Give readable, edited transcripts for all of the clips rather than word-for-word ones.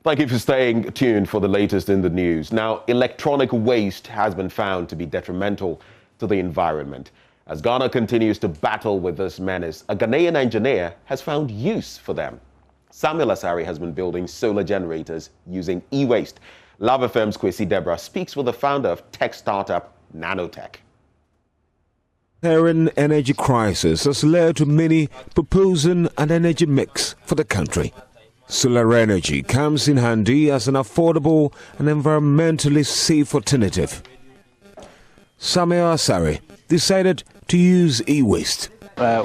Thank you for staying tuned for the latest in the news. Now, electronic waste has been found to be detrimental to the environment. As Ghana continues to battle with this menace, a Ghanaian engineer has found use for them. Samuel Asari has been building solar generators using e-waste. Love FM's Kwesi Deborah speaks with the founder of tech startup Nanotech. The current energy crisis has led to many proposing an energy mix for the country. Solar energy comes in handy as an affordable and environmentally safe alternative. Samuel Asari decided to use e-waste.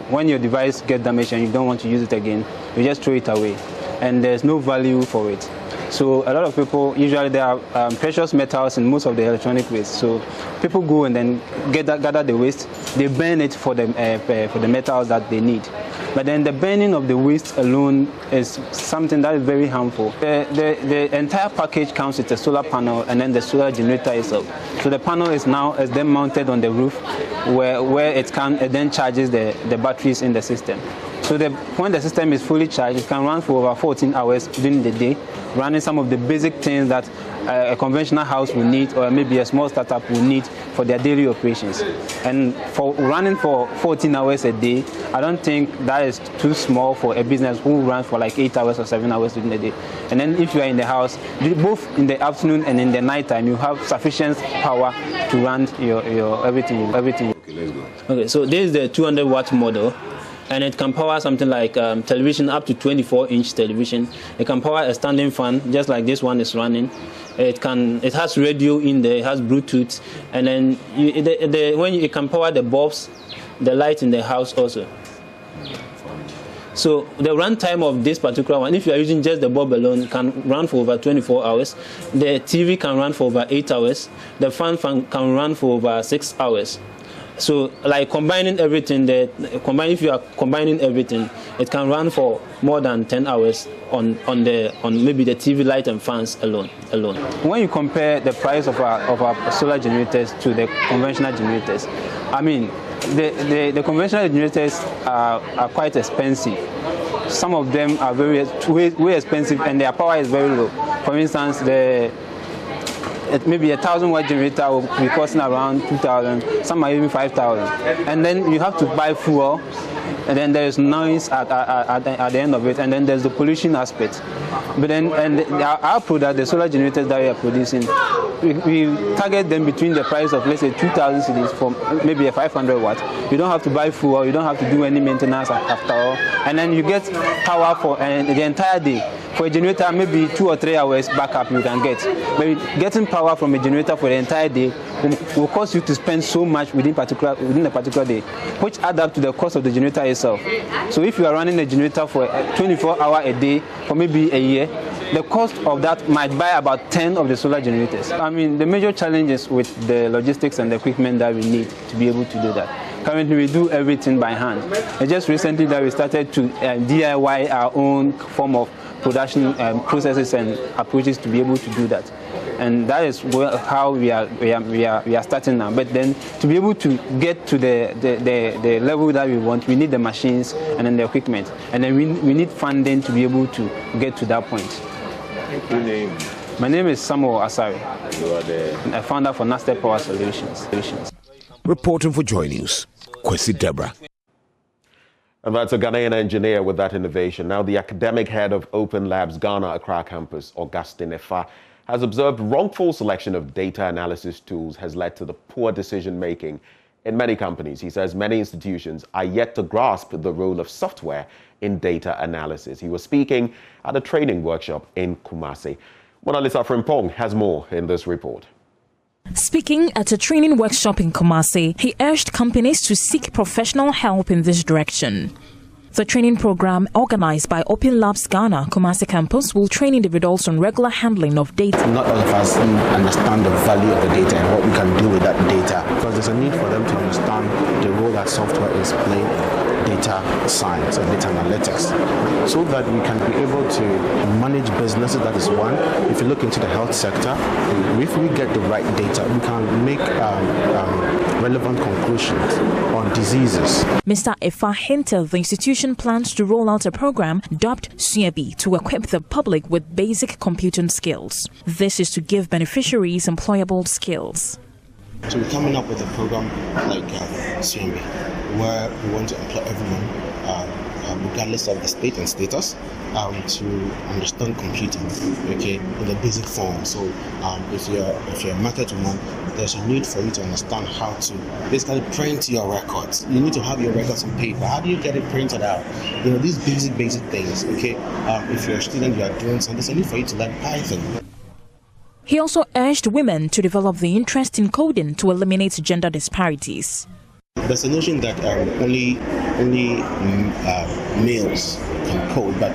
When your device gets damaged and you don't want to use it again, you just throw it away, and there's no value for it. So a lot of people, usually there are precious metals in most of the electronic waste. So people go and then gather the waste, they burn it for the metals that they need. But then the burning of the waste alone is something that is very harmful. The entire package comes with a solar panel and then the solar generator itself. So the panel is then mounted on the roof where it then charges the batteries in the system. So when the system is fully charged, it can run for over 14 hours during the day, running some of the basic things that a conventional house will need, or maybe a small startup will need for their daily operations. And for running for 14 hours a day, I don't think that is too small for a business who runs for like 8 hours or 7 hours during the day. And then if you are in the house, both in the afternoon and in the night time, you have sufficient power to run your everything. Okay, let's go. Okay, so this is the 200-watt model. And it can power something like television, up to 24-inch television. It can power a standing fan, just like this one is running. It has radio in there, it has Bluetooth, and then it can power the bulbs, the light in the house also. So the runtime of this particular one, if you are using just the bulb alone, can run for over 24 hours. The TV can run for over 8 hours. The fan can run for over 6 hours. So, like combining everything, if you are combining everything, it can run for more than 10 hours on maybe the TV light and fans alone. When you compare the price of our solar generators to the conventional generators, I mean, the conventional generators are quite expensive. Some of them are way expensive, and their power is very low. For instance, maybe a 1,000-watt generator will be costing around 2,000, some are even 5,000. And then you have to buy fuel, and then there is noise at the end of it, and then there's the pollution aspect. But then our product, the solar generators that we are producing, we target them between the price of, let's say, 2,000 cedis for maybe a 500 watt. You don't have to buy fuel, you don't have to do any maintenance after all, and then you get power for the entire day. For a generator, maybe 2 or 3 hours backup you can get. But getting power from a generator for the entire day will cause you to spend so much within a particular day, which add up to the cost of the generator itself. So if you are running a generator for 24 hours a day for maybe a year, the cost of that might buy about 10 of the solar generators. I mean, the major challenge is with the logistics and the equipment that we need to be able to do that. Currently, we do everything by hand. And just recently that we started to DIY our own form of production processes and approaches to be able to do that. And that is how we are starting now. But then to be able to get to the level that we want, we need the machines and then the equipment. And then we need funding to be able to get to that point. Your name? My name is Samuel Asari. You are a founder for Nasdaq Power Solutions. Reporting for JoyNews, Kwesi Deborah. And that's a Ghanaian engineer with that innovation. Now, the academic head of Open Labs Ghana Accra campus, Augustine Efa, has observed wrongful selection of data analysis tools has led to the poor decision-making in many companies. He says many institutions are yet to grasp the role of software in data analysis. He was speaking at a training workshop in Kumasi. Mona Lisa Frimpong has more in this report. Speaking at a training workshop in Kumasi, he urged companies to seek professional help in this direction. The training program, organized by Open Labs Ghana Kumasi campus, will train individuals on regular handling of data. Not all of us understand the value of the data and what we can do with that data, because there's a need for them to understand the role that software is playing in data science and data analytics, so that we can be able to manage businesses. That is one. If you look into the health sector, if we get the right data, we can make relevant conclusions on diseases. Mr. Efa hinted the institution plans to roll out a program dubbed Suyabi to equip the public with basic computing skills. This is to give beneficiaries employable skills. So we're coming up with a program like Suyabi, where we want to employ everyone, regardless of the state and status, to understand computing, okay, in the basic form. So if you're a market woman, there's a need for you to understand how to basically print your records. You need to have your records on paper. How do you get it printed out? You know, these basic things, okay. If you're a student, you are doing something, there's a need for you to learn Python. He also urged women to develop the interest in coding to eliminate gender disparities. There's a notion that only males can code, but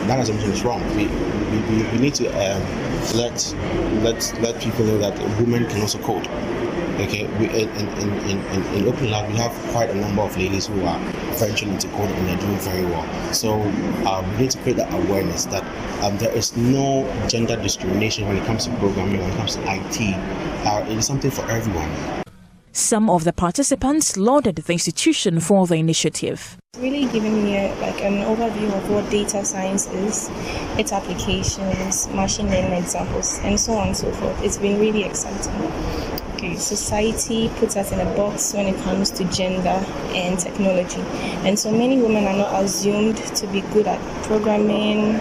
that assumption is wrong. We need to let people know that women can also code. Okay, in Open Lab we have quite a number of ladies who are venturing into coding and they're doing very well. So we need to create that awareness that there is no gender discrimination when it comes to programming, when it comes to IT. It is something for everyone. Some of the participants lauded the institution for the initiative. It's really giving me an overview of what data science is, its applications, machine learning examples, and so on and so forth. It's been really exciting. Okay, society puts us in a box when it comes to gender and technology, and so many women are not assumed to be good at programming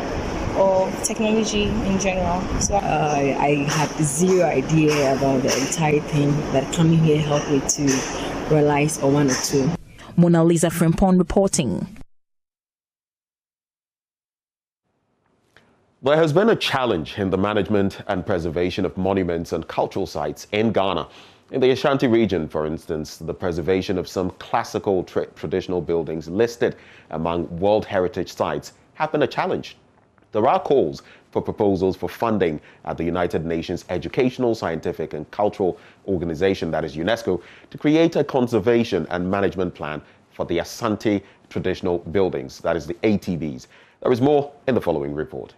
or technology in general. So I had zero idea about the entire thing, that coming here helped me to realize one or two. Mona Lisa Frimpong reporting. There has been a challenge in the management and preservation of monuments and cultural sites in Ghana. In the Ashanti region, for instance, the preservation of some classical traditional buildings listed among World Heritage Sites have been a challenge. There are calls for proposals for funding at the United Nations Educational, Scientific and Cultural Organization, that is UNESCO, to create a conservation and management plan for the Asante traditional buildings, that is the ATBs. There is more in the following report.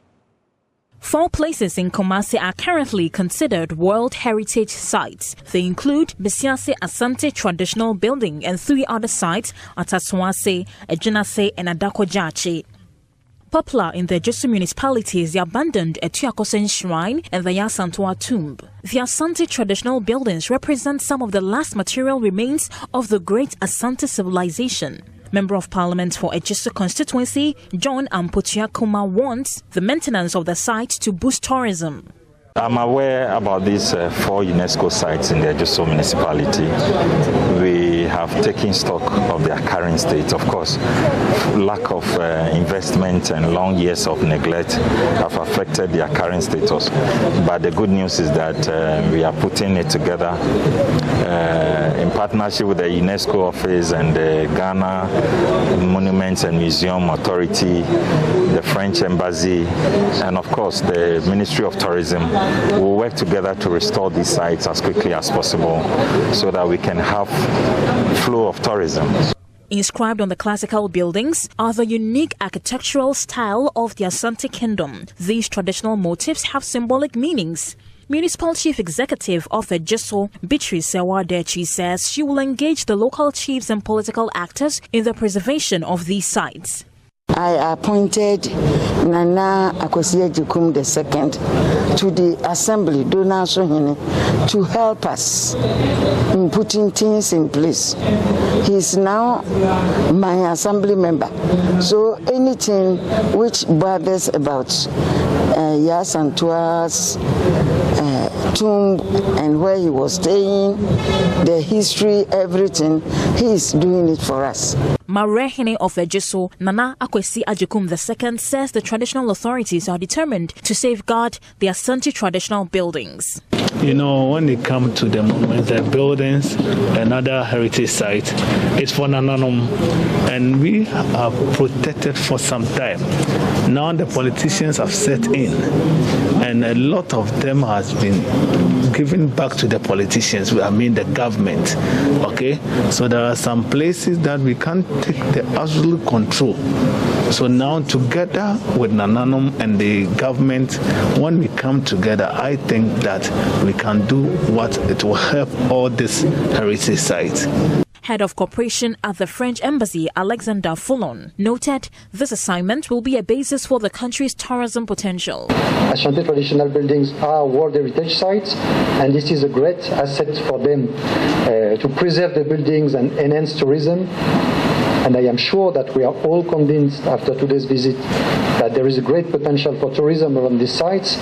4 places in Kumasi are currently considered World Heritage Sites. They include Besiase Asante Traditional Building and 3 other sites at Aswase, Ejinase and Adakojachi. Popular in the Jesu municipality is the abandoned Etuakosen Shrine and the Yasantua Tomb. The Asante traditional buildings represent some of the last material remains of the great Asante civilization. Member of Parliament for Ejisu Constituency, John Ampotuakuma wants the maintenance of the site to boost tourism. I'm aware about these 4 UNESCO sites in the Ejisu municipality. We have taken stock of their current state. Of course, lack of investment and long years of neglect have affected their current status. But the good news is that we are putting it together in partnership with the UNESCO office and the Ghana Monuments and Museum Authority, the French Embassy, and of course the Ministry of Tourism. We'll work together to restore these sites as quickly as possible so that we can have flow of tourism. Inscribed on the classical buildings are the unique architectural style of the Asante Kingdom. These traditional motifs have symbolic meanings. Municipal Chief Executive of Ejisu, Beatrice Sewadechi, says she will engage the local chiefs and political actors in the preservation of these sites. I appointed Nana Akosua-Jikum II to the Assembly, Dona Sohene, to help us in putting things in place. He is now my Assembly member. So anything which bothers about Yasantua's tomb and where he was staying, the history, everything, he is doing it for us. Marehine of Ejisu, Nana Akosua-Jikum II, says the traditional authorities are determined to safeguard the Asante traditional buildings. You know, when it comes to the monuments, the buildings, and other heritage sites, it's for Nananum, and we are protected for some time. Now the politicians have set in, and a lot of them has been given back to the politicians, I mean the government. Okay, so there are some places that we can't take the absolute control. So now together with Nananum and the government, when we come together, I think that we can do what it will help all these heritage sites. Head of Cooperation at the French Embassy, Alexander Foulon, noted this assignment will be a basis for the country's tourism potential. Ashanti traditional buildings are World Heritage Sites, and this is a great asset for them to preserve the buildings and enhance tourism. And I am sure that we are all convinced after today's visit that there is a great potential for tourism around these sites.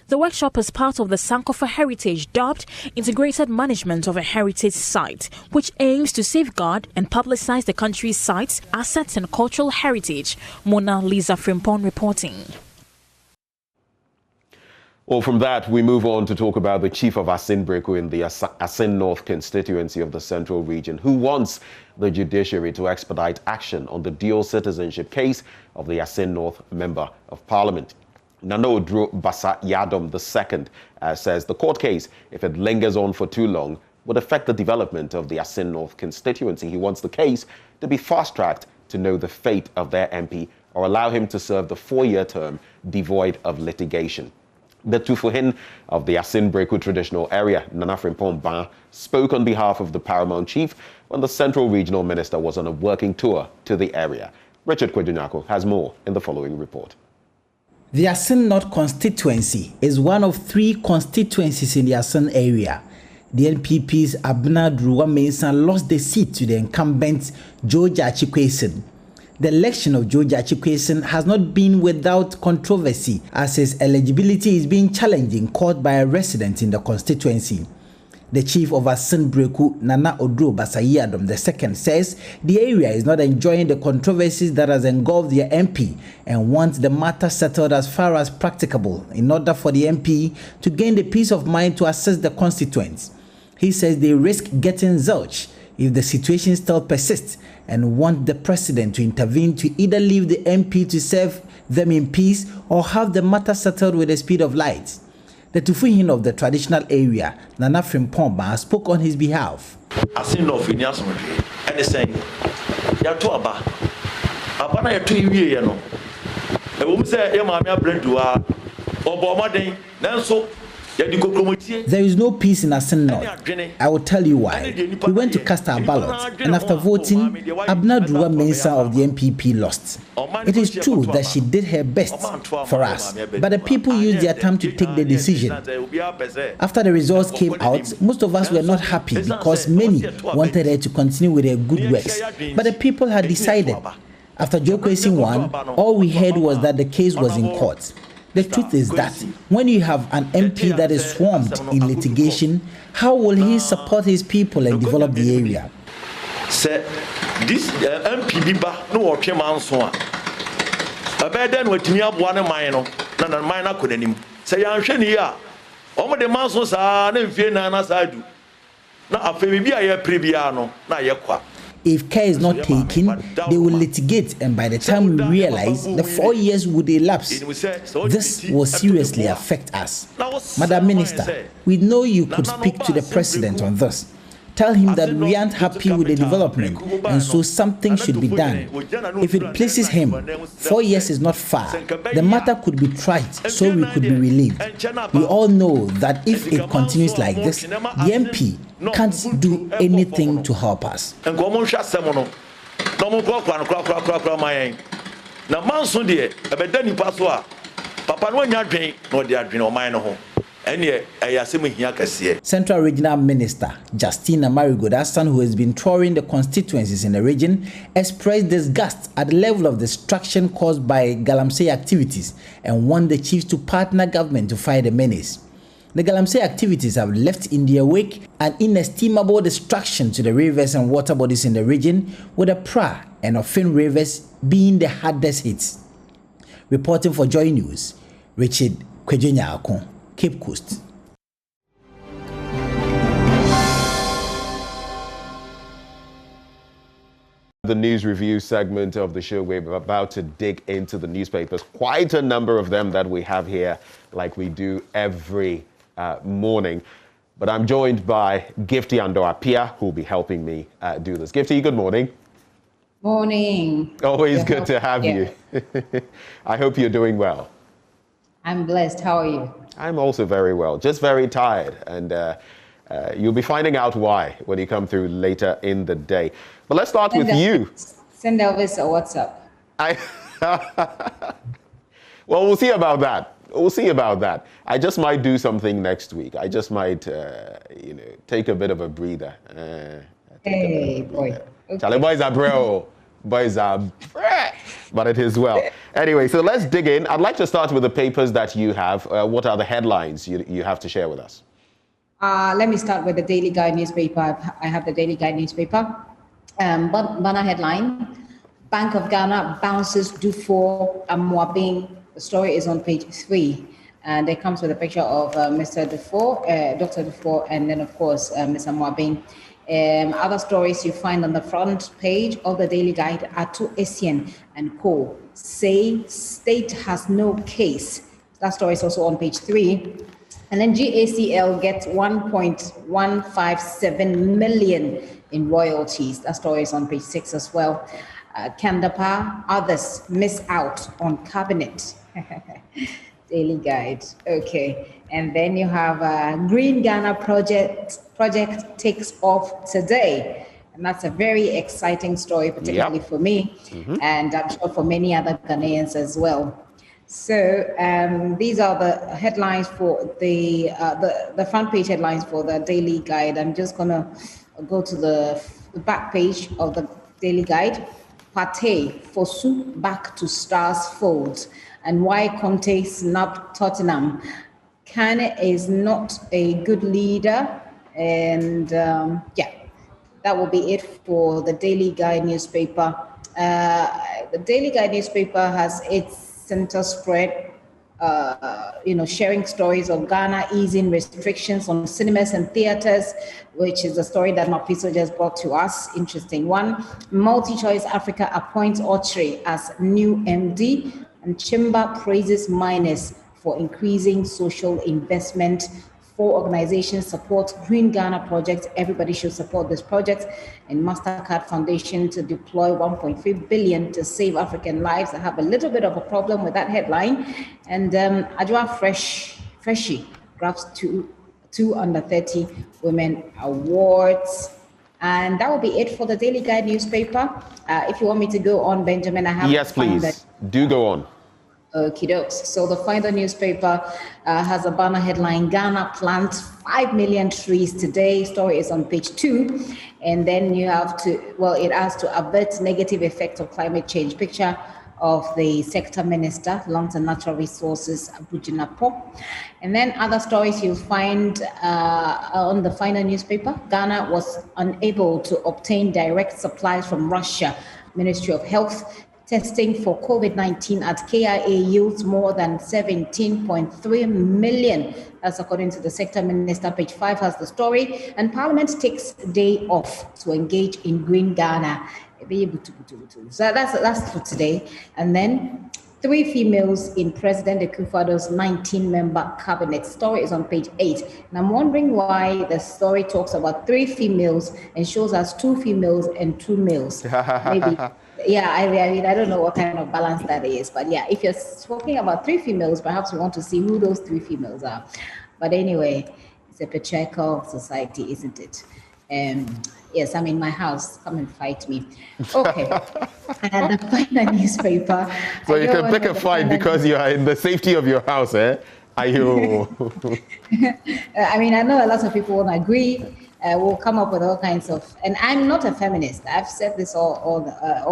The workshop is part of the Sankofa Heritage dubbed Integrated Management of a Heritage Site, which aims to safeguard and publicize the country's sites, assets and cultural heritage. Mona Lisa Frimpong reporting. Well, from that, we move on to talk about the chief of Asin Breku in the Asin North constituency of the Central Region, who wants the judiciary to expedite action on the dual citizenship case of the Asin North Member of Parliament. Nano Odro Basa Yadom II says the court case, if it lingers on for too long, would affect the development of the Asin North constituency. He wants the case to be fast-tracked to know the fate of their MP or allow him to serve the 4-year term devoid of litigation. The Tufuhin of the Asin Breku traditional area, Nana Frimpong Ban, spoke on behalf of the Paramount Chief when the Central Regional Minister was on a working tour to the area. Richard Kwedunyako has more in the following report. The Asin North constituency is one of 3 constituencies in the Asin area. The NPP's Abna Druwa Mensah lost the seat to the incumbent George Achikwesin. The election of George Achikwesin has not been without controversy, as his eligibility is being challenged in court by a resident in the constituency. The chief of Asin Breku, Nana Odro Basayadom II, says the area is not enjoying the controversies that has engulfed their MP and wants the matter settled as far as practicable in order for the MP to gain the peace of mind to assess the constituents. He says they risk getting zilch if the situation still persists and want the president to intervene to either leave the MP to serve them in peace or have the matter settled with the speed of light. The Tufuhin of the traditional area, Nana Frimpong Ban, spoke on his behalf. Asin North in Yasun, and they say, Yato Aba, Abana Yatu Ye, no. A woman said, Yamamia Brendua, or Bomading, Nanso. There is no peace in Asin North. I will tell you why. We went to cast our ballot, and after voting, Abna Druwa Mensah of the NPP lost. It is true that she did her best for us, but the people used their time to take the decision. After the results came out, most of us were not happy because many wanted her to continue with her good works, but the people had decided. After Joe Kwesin won, all we heard was that the case was in court. The truth is that when you have an MP that is swamped in litigation, how will he support his people and develop the area? Say this MP ba no work man so a abeden watimi aboa ne man no na man na kodanim say yan hwe ni a omo de man so sa na mfie na sa du na afa bi a ye prebia no na ye kwa. If care is not taken, they will litigate, and by the time we realize, the 4 years would elapse. This will seriously affect us. Madam Minister, we know you could speak to the President on this. Tell him that we aren't happy with the development, and so something should be done. If it pleases him, 4 years is not far. The matter could be tried so we could be relieved. We all know that if it continues like this, the MP can't do anything to help us. Central Regional Minister Justina Marigodasan, who has been touring the constituencies in the region, expressed disgust at the level of destruction caused by Galamsey activities and want the chiefs to partner government to fight the menace. The Galamsey activities have left in their wake an inestimable destruction to the rivers and water bodies in the region, with the Pra and Ofin rivers being the hardest hits. Reporting for Joy News, Richard Kwedunyako, Cape Coast. The news review segment of the show, we're about to dig into the newspapers, quite a number of them that we have here, like we do every morning. But I'm joined by Gifty Ando-Apia, who will be helping me do this. Gifty, good morning. Morning. Always good to have you. I hope you're doing well. I'm blessed. How are you? I'm also very well, just very tired. And you'll be finding out why when you come through later in the day. But let's start with you. Send Elvis a WhatsApp. Well, we'll see about that. We'll see about that. I just might do something next week. I just might, take a bit of a breather. Hey, boy. Okay. Charlie, boys are bro. Boys are but it is well. Anyway, so let's dig in. I'd like to start with the papers that you have. What are the headlines you have to share with us? Let me start with the Daily Guide newspaper. I have the Daily Guide newspaper. Banner headline, Bank of Ghana bounces Dufour Amwabing. The story is on page 3. And it comes with a picture of Mr. Dufour, Dr. Dufour, and then, of course, Mr. Amwabing. Other stories you find on the front page of the Daily Guide, Atu Essien and Co. say state has no case. That story is also on page 3. And then GACL gets 1.157 million in royalties. That story is on page 6 as well. Kandapa, others miss out on cabinet. Daily Guide. Okay. And then you have Green Ghana project takes off today. And that's a very exciting story, particularly for me, and I'm sure for many other Ghanaians as well. So these are the headlines for the front page headlines for the Daily Guide. I'm just going to go to the back page of the Daily Guide. Partey, Fosu back to Stars fold, and why Conte snapped Tottenham. Kane is not a good leader, and that will be it for the Daily Guide newspaper. The Daily Guide newspaper has its center spread, sharing stories of Ghana easing restrictions on cinemas and theaters, which is a story that Mapiso just brought to us. Interesting one. MultiChoice Africa appoints Ochre as new MD, and Chimba praises miners for increasing social investment. 4 organizations support Green Ghana projects. Everybody should support this project. And MasterCard Foundation to deploy 1.3 billion to save African lives. I have a little bit of a problem with that headline. And Adwa Freshie grabs two under 30 women awards. And that will be it for the Daily Guide newspaper. If you want me to go on, Benjamin, I have. Yes, please. Do go on. Okie dokes. So the Finder newspaper has a banner headline, Ghana plants 5 million trees today. Story is on page 2. And then you have it has to avert negative effect of climate change. Picture of the sector minister, Lands and Natural Resources, Abujinapo. And then other stories you'll find on the Finder newspaper. Ghana was unable to obtain direct supplies from Russia. Ministry of Health. Testing for COVID-19 at KIA yields more than 17.3 million. That's according to the sector minister. Page 5 has the story. And Parliament takes day off to engage in Green Ghana. So that's for today. And then 3 females in President Akufo-Addo's 19-member cabinet. Story is on page 8. And I'm wondering why the story talks about 3 females and shows us 2 females and 2 males. Maybe. Yeah, I mean, I don't know what kind of balance that is, but yeah, if you're talking about 3 females, perhaps we want to see who those 3 females are. But anyway, it's a patriarchal society, isn't it? Yes, I'm in my house. Come and fight me. Okay. And the Finder newspaper. So you can pick a fight because you are in the safety of your house, eh? Are you? I mean, I know a lot of people won't agree. We'll come up with all kinds of, and I'm not a feminist. I've said this all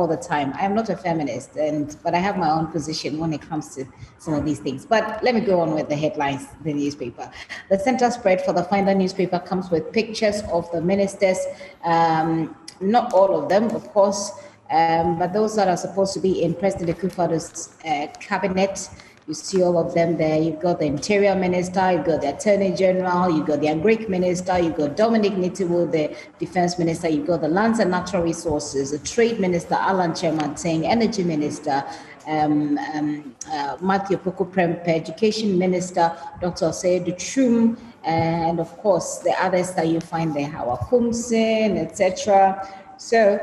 the time. I'm not a feminist, but I have my own position when it comes to some of these things. But let me go on with the headlines, the newspaper. The center spread for the Finder newspaper comes with pictures of the ministers, not all of them, of course, but those that are supposed to be in President Akufo-Addo's cabinet. You see all of them there. You've got the Interior Minister, you've got the Attorney General, you've got the Agric Minister, you've got Dominic Nitiwo, the Defense Minister, you've got the Lands and Natural Resources, the Trade Minister, Alan Chemateng, Energy Minister, Matthew Poku-Prempeh, Education Minister, Dr. Osei Trum, and of course the others that you find there, Hawa Kumsin, etc. So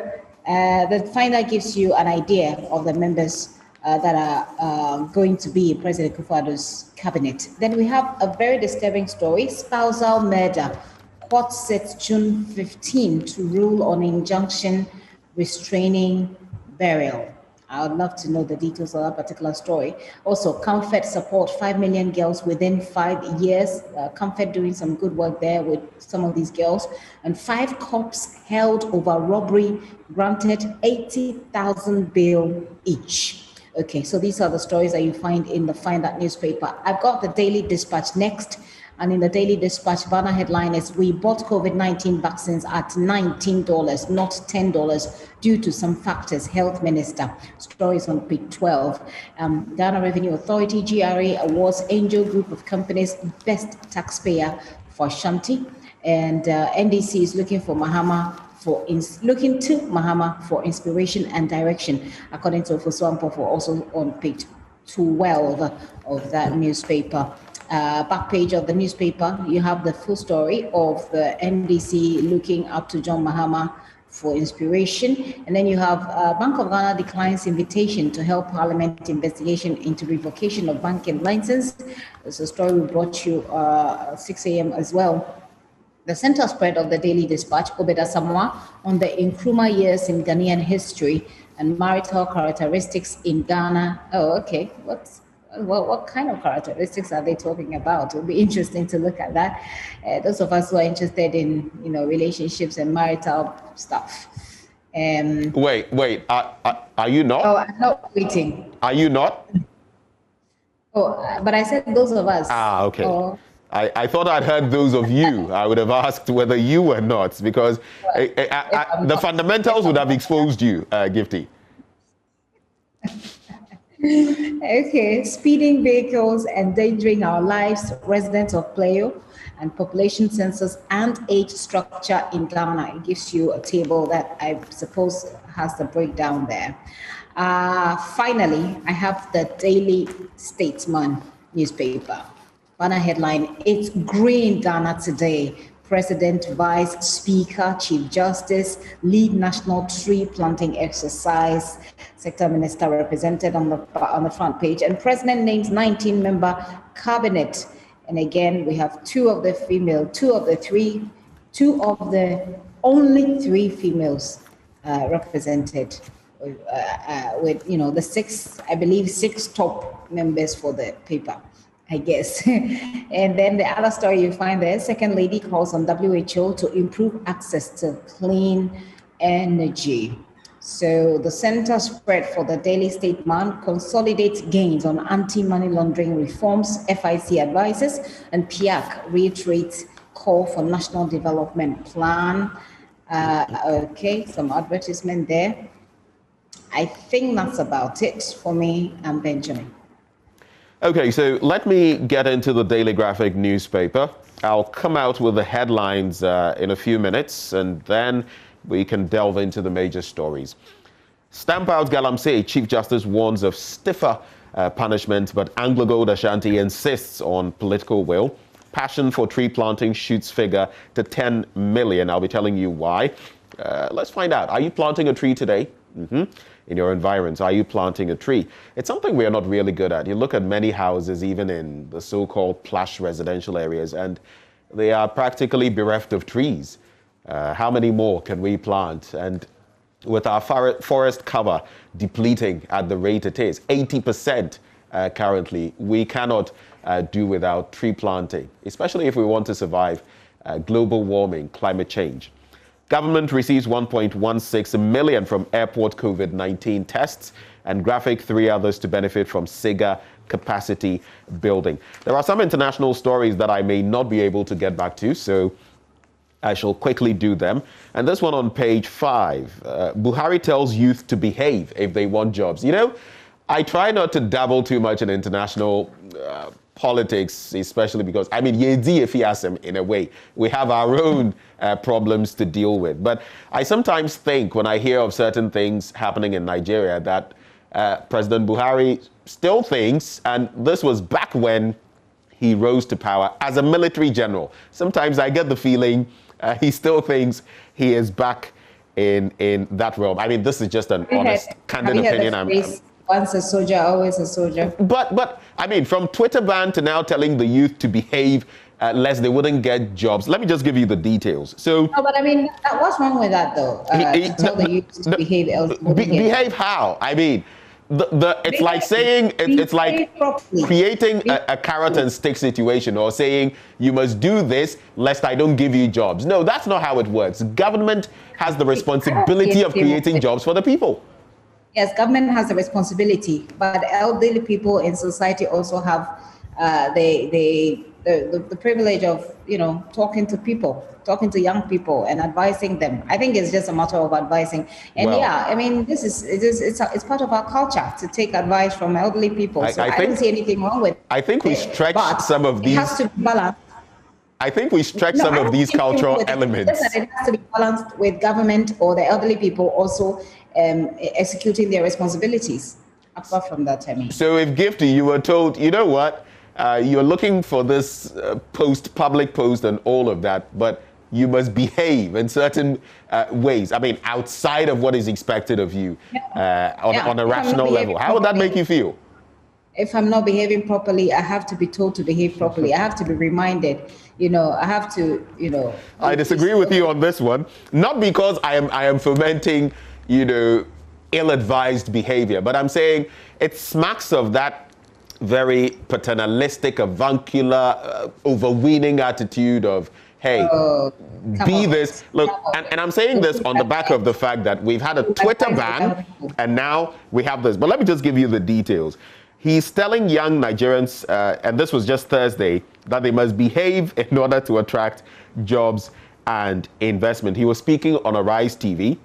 the finder gives you an idea of the members that are going to be President Akufo-Addo's cabinet. Then we have a very disturbing story: spousal murder. Court sets June 15 to rule on injunction restraining burial. I would love to know the details of that particular story. Also, Comfort support 5 million girls within 5 years. Comfort doing some good work there with some of these girls. And 5 cops held over robbery, granted 80,000 bail each. Okay, so these are the stories that you find in the Find That newspaper. I've got the Daily Dispatch next. And in the Daily Dispatch, banner headline is, "We bought COVID-19 vaccines at $19, not $10, due to some factors, Health Minister." Stories on page 12. Ghana Revenue Authority, GRA, awards Angel Group of Companies Best Taxpayer for Ashanti. And NDC is looking to Mahama for inspiration and direction, according to Ofosu Ampofo, also on page 12 of that newspaper. Back page of the newspaper, you have the full story of the NDC looking up to John Mahama for inspiration. And then you have Bank of Ghana declines invitation to help Parliament investigation into revocation of banking license. It's a story we brought you 6 a.m. as well. The center spread of the Daily Dispatch, Obeda Samoa, on the Nkrumah years in Ghanaian history and marital characteristics in Ghana. Oh, okay. What kind of characteristics are they talking about? It'll be interesting to look at that. Those of us who are interested in, relationships and marital stuff. Wait. Are you not? Oh, I'm not waiting. Are you not? Oh, but I said those of us. Ah, okay. I thought I'd heard those of you. I would have asked whether you were not, because the fundamentals would have exposed you, Gifty. Okay, speeding vehicles endangering our lives, residents of Playo, and population census and age structure in Ghana. It gives you a table that I suppose has the breakdown there. Finally, I have the Daily Statesman newspaper. Banner headline, "It's green Ghana today. President, Vice Speaker, Chief Justice lead national tree planting exercise. Sector Minister represented on the front page. And President names 19-member cabinet. And again, we have two of the only 3 females represented with, the 6 top members for the paper, I guess. And then the other story you find there, Second Lady calls on WHO to improve access to clean energy. So the center spread for the Daily Statesman consolidates gains on anti-money laundering reforms, FIC advises, and PIAC reiterates call for National Development Plan. Okay, some advertisement there. I think that's about it for me and Benjamin. Okay, so let me get into the Daily Graphic newspaper. I'll come out with the headlines in a few minutes, and then we can delve into the major stories. Stamp out Galamsey, Chief Justice warns of stiffer punishment, but Anglo Gold Ashanti insists on political will. Passion for tree planting shoots figure to 10 million. I'll be telling you why. Let's find out. Are you planting a tree today? In your environs, are you planting a tree? It's something we are not really good at. You look at many houses, even in the so-called plush residential areas, and they are practically bereft of trees. How many more can we plant? And with our forest cover depleting at the rate it is, 80% currently, we cannot do without tree planting, especially if we want to survive global warming, climate change. Government receives 1.16 million from airport COVID-19 tests, and Graphic 3 others to benefit from SIGA capacity building. There are some international stories that I may not be able to get back to, so I shall quickly do them. And this one on page 5, Buhari tells youth to behave if they want jobs. I try not to dabble too much in international politics, especially because, I mean, in a way, we have our own problems to deal with. But I sometimes think when I hear of certain things happening in Nigeria that President Buhari still thinks, and this was back when he rose to power as a military general. Sometimes I get the feeling he still thinks he is back in that realm. I mean, this is just an honest, candid opinion. Once a soldier, always a soldier. But I mean, from Twitter ban to now telling the youth to behave lest they wouldn't get jobs. Let me just give you the details. So, no, but I mean, what's wrong with that though? To tell the youth to behave, else behave how? I mean, it's like saying it's like creating a carrot and stick situation, or saying you must do this lest I don't give you jobs. No, that's not how it works. Government has the responsibility of creating jobs for the people. Yes, government has the responsibility, but elderly people in society also have the privilege of, you know, talking to young people and advising them. I think it's just a matter of advising. And yeah, I mean, it's part of our culture to take advice from elderly people. So I don't see anything wrong with it. I think we stretch some of these. It has to be balanced. I think we stretch some of these cultural elements. It has to be balanced with government or the elderly people also executing their responsibilities. Apart from that, I mean. So if Gifty, you were told, you know what, you're looking for this public post and all of that, but you must behave in certain ways. I mean, outside of what is expected of you on a rational level. How would that make you feel? If I'm not behaving properly, I have to be told to behave properly. I have to be reminded, you know, I have to, you know. I disagree with you on this one. Not because I am fomenting, you know, ill-advised behavior, but I'm saying it smacks of that very paternalistic, avuncular, overweening attitude of, hey, be this. Look, and I'm saying this on the back of the fact that we've had a Twitter ban, and now we have this. But let me just give you the details. He's telling young Nigerians, and this was just Thursday, that they must behave in order to attract jobs and investment. He was speaking on Arise TV,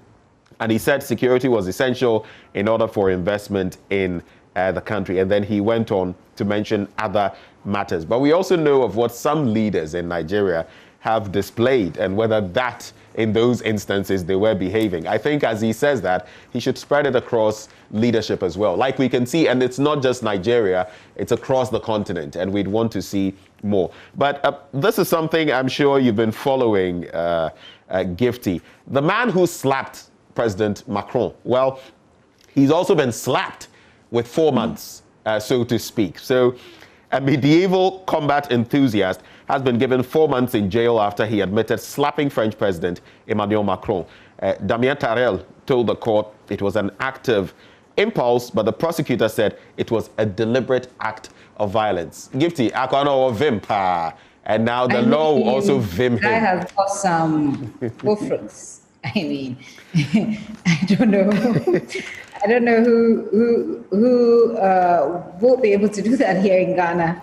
and he said security was essential in order for investment in the country. And then he went on to mention other matters. But we also know of what some leaders in Nigeria have displayed and whether that, in those instances, they were behaving. I think as he says that, he should spread it across leadership as well. Like we can see, and it's not just Nigeria, it's across the continent, and we'd want to see more. But this is something I'm sure you've been following, Gifty. The man who slapped President Macron, well, he's also been slapped with 4 months, so to speak. So a medieval combat enthusiast has been given 4 months in jail after he admitted slapping French President Emmanuel Macron. Damien Tarel told the court it was an act of impulse, but the prosecutor said it was a deliberate act of violence. Gifty, Akwano vim pa, and now the law will also vim him. I have got some reference. I mean, I don't know. I don't know who will be able to do that here in Ghana.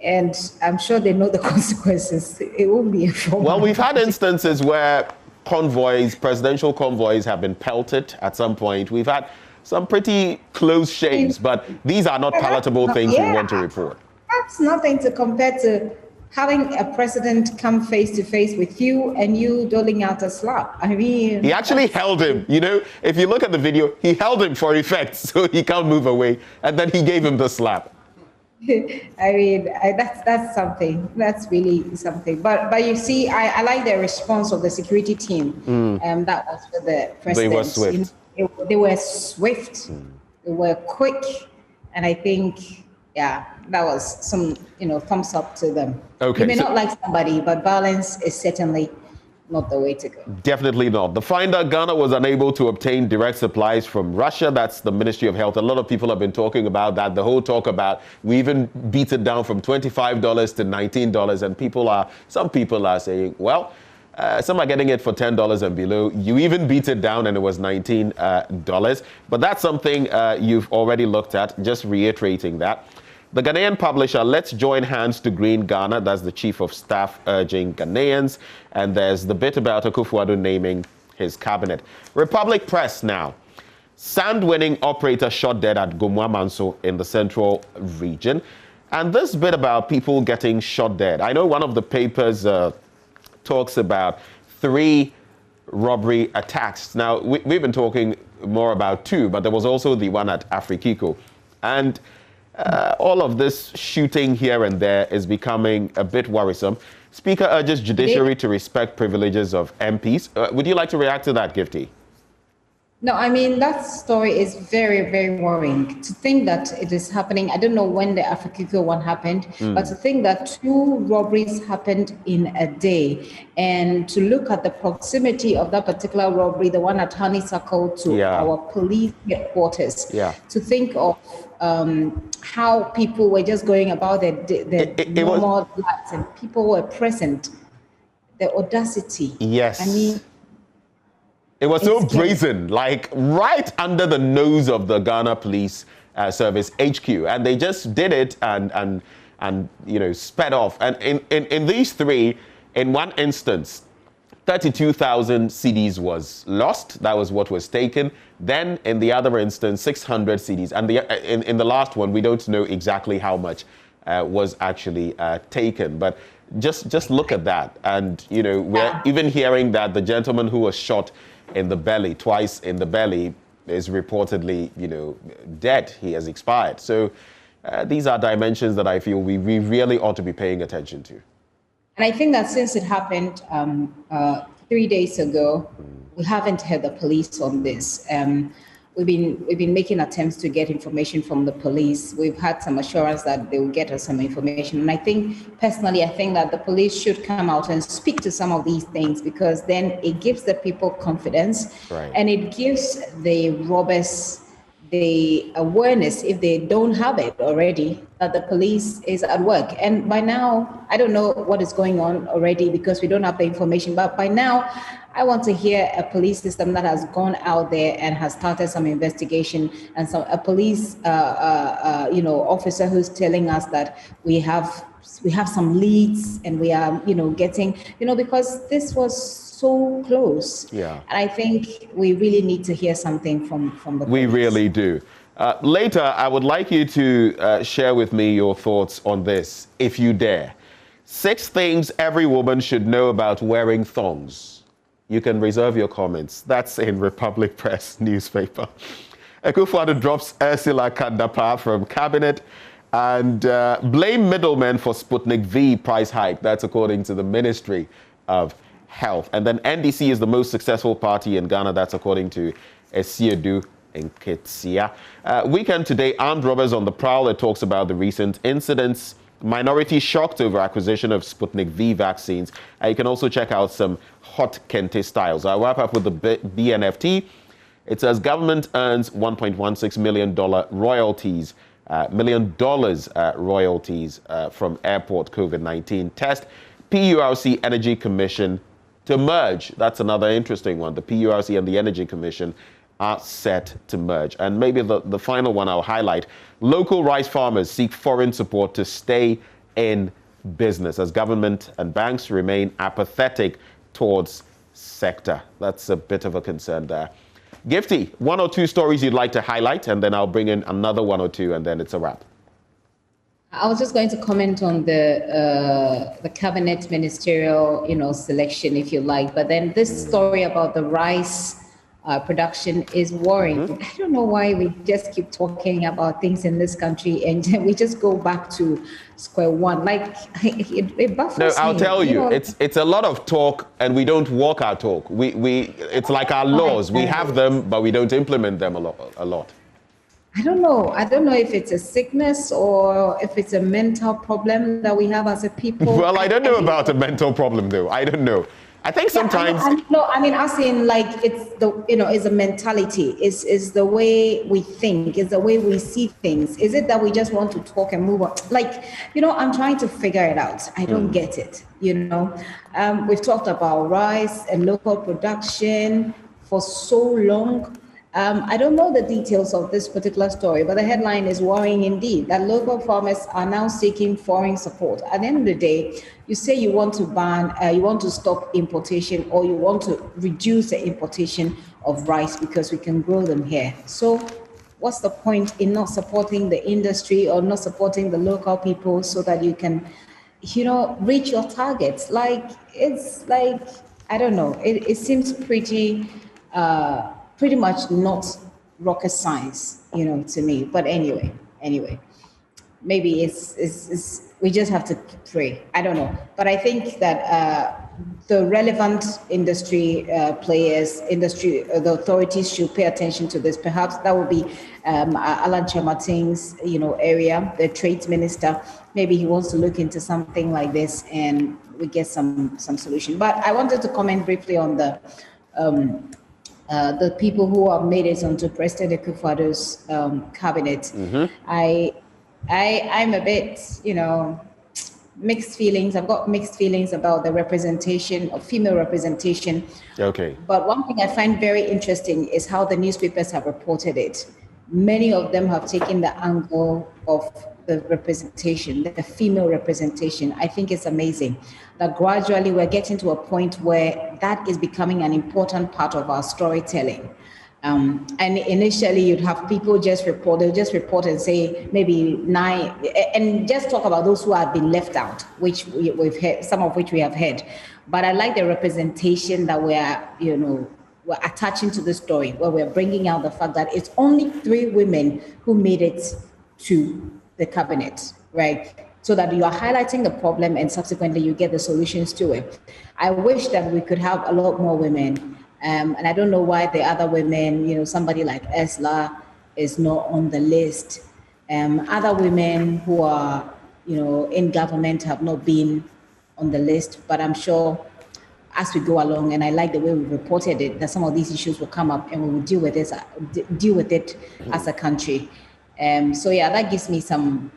And I'm sure they know the consequences. It won't be a formal. Well, we've had instances where convoys, presidential convoys, have been pelted at some point. We've had some pretty close shaves, but these are not palatable things we want to report. That's nothing to compare to having a president come face to face with you and you doling out a slap. I mean, he actually held him. You know, if you look at the video, he held him for effect, so he can't move away, and then he gave him the slap. I mean, that's something. That's really something. But you see, I like the response of the security team. That was for the president. They were swift. They were swift. They were quick, and I think, yeah, that was some, you know, thumbs up to them. Okay, you may not like somebody, but violence is certainly not the way to go. Definitely not. The finder, Ghana was unable to obtain direct supplies from Russia. That's the Ministry of Health. A lot of people have been talking about that. The whole talk about, we even beat it down from $25 to $19. And some people are saying, well, some are getting it for $10 and below. You even beat it down and it was $19. But that's something you've already looked at, just reiterating that. The Ghanaian publisher, Let's Join Hands to Green Ghana, that's the chief of staff urging Ghanaians. And there's the bit about Akufo-Addo naming his cabinet. Republic Press now. Sand-winning operator shot dead at Gomwa-Manso in the central region. And this bit about people getting shot dead. I know one of the papers talks about 3 robbery attacks. Now, we've been talking more about 2, but there was also the one at Afrikiko. And all of this shooting here and there is becoming a bit worrisome. Speaker urges judiciary to respect privileges of MPs. Would you like to react to that, Gifty? No, I mean, that story is very, very worrying. To think that it is happening, I don't know when the Afrikiko one happened, but to think that 2 robberies happened in a day, and to look at the proximity of that particular robbery, the one at Honeysuckle, to our police headquarters, to think of how people were just going about their normal lives and people were present, the audacity. Yes. I mean, it was so brazen, like right under the nose of the Ghana Police Service HQ, and they just did it and you know, sped off. And in these 3, in one instance, 32,000 CDs was lost. That was what was taken. Then in the other instance, 600 CDs, and in the last one, we don't know exactly how much was actually taken, but. Just look at that, and you know, we're even hearing that the gentleman who was shot in the belly, twice in the belly, is reportedly, you know, dead. He has expired. So these are dimensions that I feel we really ought to be paying attention to. And I think that since it happened 3 days ago, we haven't heard the police on this. We've been making attempts to get information from the police. We've had some assurance that they will get us some information. And I think, personally, I think that the police should come out and speak to some of these things, because then it gives the people confidence, and it gives the robbers the awareness, if they don't have it already, that the police is at work. And by now, I don't know what is going on already because we don't have the information, but by now, I want to hear a police system that has gone out there and has started some investigation, and a police you know, officer who's telling us that we have some leads and we are, you know, getting, you know, because this was so close. Yeah. And I think we really need to hear something from the police. We really do. Later, I would like you to share with me your thoughts on this, if you dare. 6 things every woman should know about wearing thongs. You can reserve your comments. That's in Republic Press newspaper. Akufo-Addo drops Ursula Kandapa from cabinet, and blame middlemen for Sputnik V price hike. That's according to the Ministry of Health. And then NDC is the most successful party in Ghana. That's according to Esiedu Nketsia. Weekend today, armed robbers on the prowl. It talks about the recent incidents. Minority shocked over acquisition of Sputnik V vaccines. You can also check out some hot kente styles. I'll wrap up with the BNFT. It says government earns $1.16 million royalties, royalties from airport COVID-19 test. PURC Energy Commission to merge. That's another interesting one. The PURC and the Energy Commission are set to merge. And maybe the final one I'll highlight. Local rice farmers seek foreign support to stay in business as government and banks remain apathetic towards sector. That's a bit of a concern there. Gifty, 1 or 2 stories you'd like to highlight, and then I'll bring in another 1 or 2, and then it's a wrap. I was just going to comment on the cabinet ministerial, you know, selection, if you like. But then this story about the rice production is worrying. I don't know why we just keep talking about things in this country and we just go back to square one. Like it baffles me. No, I'll tell you, it's a lot of talk and we don't walk our talk. It's like our laws. We have them, but we don't implement them a lot. I don't know. I don't know if it's a sickness or if it's a mental problem that we have as a people. Well, I don't know about a mental problem though. I don't know. I think sometimes. I mean, as in like it's it's a mentality. It's the way we think. It's the way we see things. Is it that we just want to talk and move on? Like, I'm trying to figure it out. I don't get it. We've talked about rice and local production for so long. I don't know the details of this particular story, but the headline is worrying indeed, that local farmers are now seeking foreign support. At the end of the day, you say you want to ban, you want to stop importation, or you want to reduce the importation of rice because we can grow them here. So what's the point in not supporting the industry or not supporting the local people so that you can, reach your targets? It's like, I don't know, it seems pretty much not rocket science, to me. But anyway, maybe it's we just have to pray. I don't know. But I think that the relevant industry players, the authorities should pay attention to this. Perhaps that would be Alan Chamating's, area, the trades minister. Maybe he wants to look into something like this and we get some solution. But I wanted to comment briefly on the people who have made it onto President Akufo-Addo's cabinet. I'm a bit, mixed feelings. I've got mixed feelings about the representation of female representation. Okay. But one thing I find very interesting is how the newspapers have reported it. Many of them have taken the angle of the representation, the female representation. I think it's amazing that gradually we're getting to a point where that is becoming an important part of our storytelling. And initially you'd have people they'll just report and say maybe 9, and just talk about those who have been left out, which we've heard, some of which we have heard. But I like the representation that we're attaching to the story, where we're bringing out the fact that it's only 3 women who made it to the cabinet, right? So that you are highlighting the problem and subsequently you get the solutions to it. I wish that we could have a lot more women. And I don't know why the other women, somebody like Esla is not on the list. Other women who are, in government have not been on the list, but I'm sure as we go along, and I like the way we reported it, that some of these issues will come up and we will deal with it as a country. So yeah, that gives me some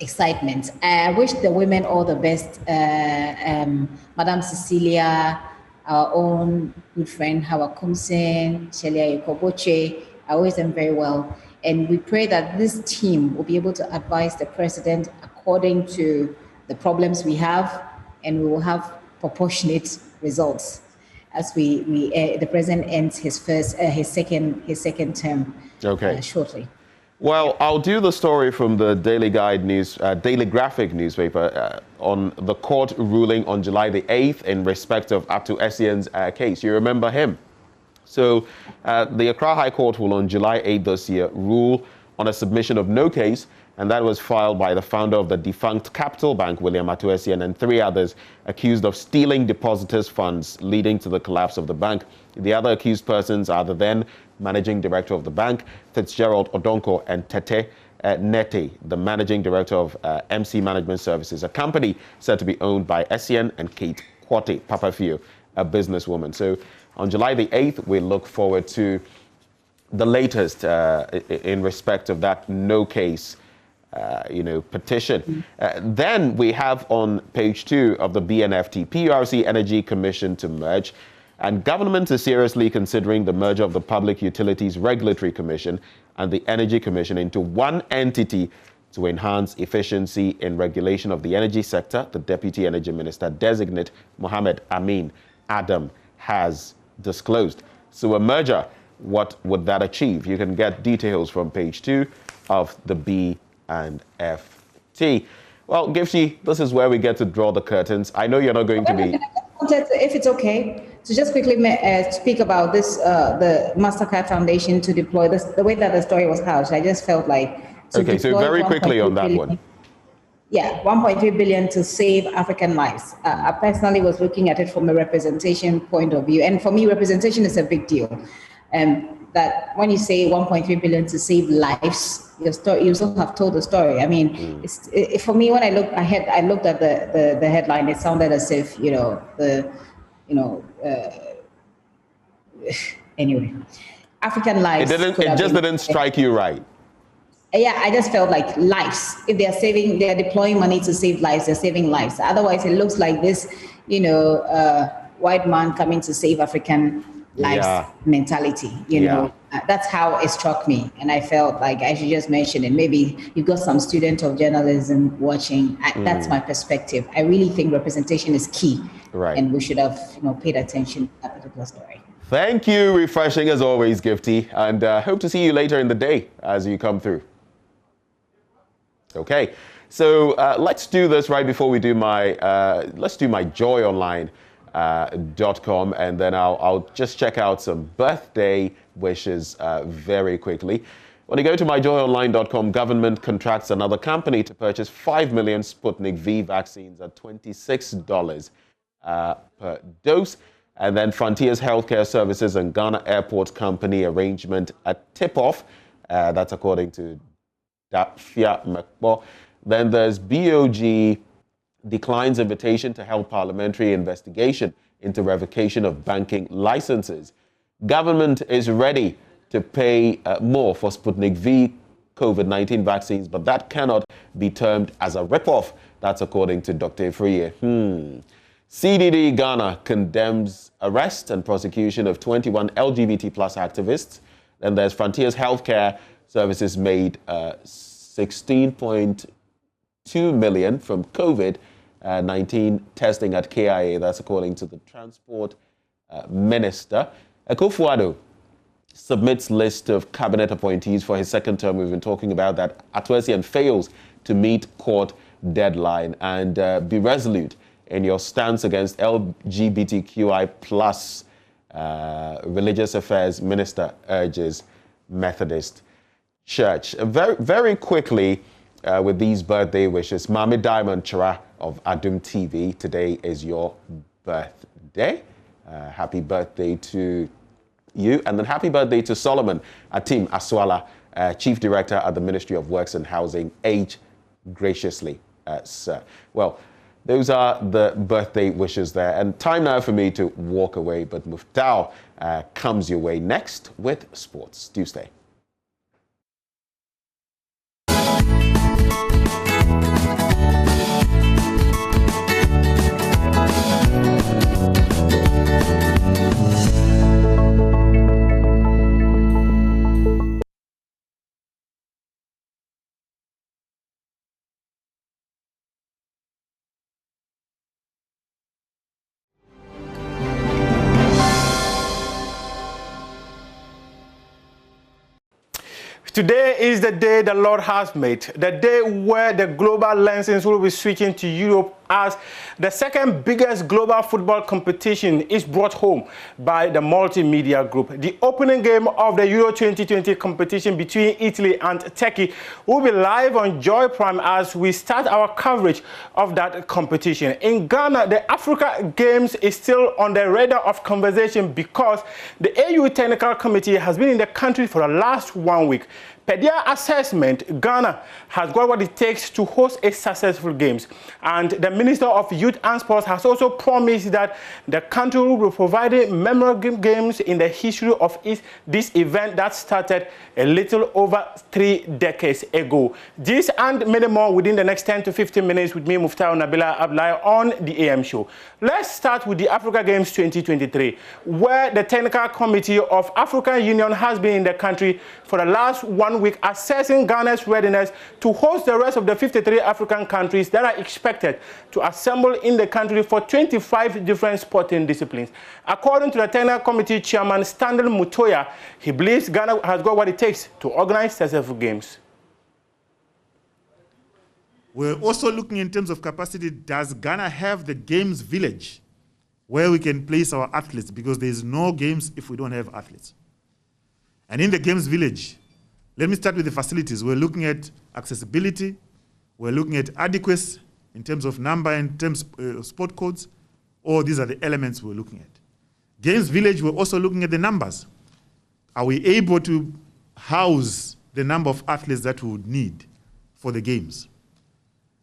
excitement. I wish the women all the best. Madam Cecilia, our own good friend Hawa Kumsen, Shelia Yokoboche, I wish them very well. And we pray that this team will be able to advise the president according to the problems we have, and we will have proportionate results as the president ends his second term shortly. Well, I'll do the story from the Daily Graphic newspaper on the court ruling on July the 8th in respect of Atu Essien's case. You remember him? So the Accra High Court will on July 8th this year rule on a submission of no case, and that was filed by the founder of the defunct Capital Bank, William Atu Essien, and 3 others accused of stealing depositors' funds, leading to the collapse of the bank. The other accused persons are the then managing director of the bank, Fitzgerald Odonko, and Tete Nete, the managing director of MC Management Services, a company said to be owned by Essien and Kate Kwate Papafio, a businesswoman. So on July the 8th, we look forward to the latest in respect of that no case petition. Then we have on page 2 of the BNFT, PURC Energy Commission to merge. And government is seriously considering the merger of the Public Utilities Regulatory Commission and the Energy Commission into one entity to enhance efficiency in regulation of the energy sector, the Deputy Energy Minister designate Mohammed Amin Adam has disclosed. So a merger, what would that achieve? You can get details from page 2 of the BNFT. Well, Gifty, this is where we get to draw the curtains. I know you're not going to be... If it's okay, to just quickly speak about this, the Mastercard Foundation to deploy this, the way that the story was couched, I just felt like... Okay, so very quickly on that one. Yeah, 1.3 billion to save African lives. I personally was looking at it from a representation point of view. And for me, representation is a big deal. That when you say 1.3 billion to save lives, you still have told the story. I mean, for me, when I looked at the headline, it sounded as if, anyway, African lives. It just didn't strike you right. Yeah, I just felt like lives. If they're deploying money to save lives, they're saving lives. Otherwise, it looks like this, white man coming to save African lives mentality, you know. That's how it struck me. And I felt like I should just mention it. Maybe you've got some student of journalism watching. That's my perspective. I really think representation is key. Right. And we should have, paid attention to that particular story. Thank you. Refreshing as always, Gifty. And hope to see you later in the day as you come through. Okay. So let's do this right before we do let's do my JoyOnline.com, and then I'll just check out some birthday wishes very quickly. When you go to myjoyonline.com, government contracts another company to purchase 5 million Sputnik V vaccines at $26 per dose. And then Frontiers Healthcare Services and Ghana Airport Company arrangement at tip-off. That's according to Dafia Mekbo. Then there's BOG declines invitation to held parliamentary investigation into revocation of banking licenses. Government is ready to pay more for Sputnik V COVID-19 vaccines, but that cannot be termed as a rip-off. That's according to Dr. Ifriye. CDD Ghana condemns arrest and prosecution of 21 LGBT plus activists. Then there's Frontiers Healthcare Services made 16.2 million from COVID-19 testing at KIA. That's according to the Transport Minister. Akufo-Addo submits list of cabinet appointees for his second term. We've been talking about that. Atuesian fails to meet court deadline, and be resolute in your stance against LGBTQI plus religious affairs, minister urges Methodist Church. Very, very quickly with these birthday wishes, Mami Diamond Chara of Adum TV, today is your birthday. Happy birthday to you, and then happy birthday to Solomon Atim Aswala, Chief Director at the Ministry of Works and Housing. Age graciously, sir. Well, those are the birthday wishes there. And time now for me to walk away. But Muftau comes your way next with sports. Do stay. Today is the day the Lord has made, the day where the global lenses will be switching to Europe as the second biggest global football competition is brought home by the multimedia group. The opening game of the Euro 2020 competition between Italy and Turkey will be live on Joy Prime as we start our coverage of that competition. In Ghana, the Africa Games is still on the radar of conversation because the AU Technical Committee has been in the country for the last 1 week. Per their assessment, Ghana has got what it takes to host a successful games. And the Minister of Youth and Sports has also promised that the country will be providing memorable games in the history of this event that started a little over 3 decades ago. This and many more within the next 10 to 15 minutes with me, Muftau Nabila Ablai, on the AM show. Let's start with the Africa Games 2023, where the Technical Committee of African Union has been in the country for the last 1 week assessing Ghana's readiness to host the rest of the 53 African countries that are expected to assemble in the country for 25 different sporting disciplines. According to the Technical Committee Chairman Stanley Mutoya, he believes Ghana has got what it takes to organize successful games. We're also looking in terms of capacity. Does Ghana have the games village where we can place our athletes? Because there is no games if we don't have athletes. And in the games village, let me start with the facilities. We're looking at accessibility. We're looking at adequacy in terms of number, in terms of sport codes. All these are the elements we're looking at. Games village, we're also looking at the numbers. Are we able to house the number of athletes that we would need for the games?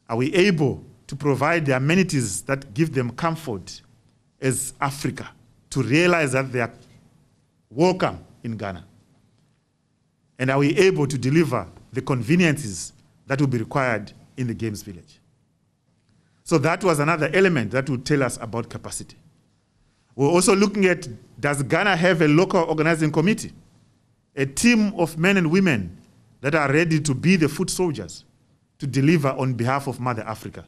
Are we able to provide the amenities that give them comfort as Africa to realize that they are welcome in Ghana? And are we able to deliver the conveniences that will be required in the games village? So that was another element that would tell us about capacity. We're also looking at, does Ghana have a local organizing committee? A team of men and women that are ready to be the foot soldiers to deliver on behalf of Mother Africa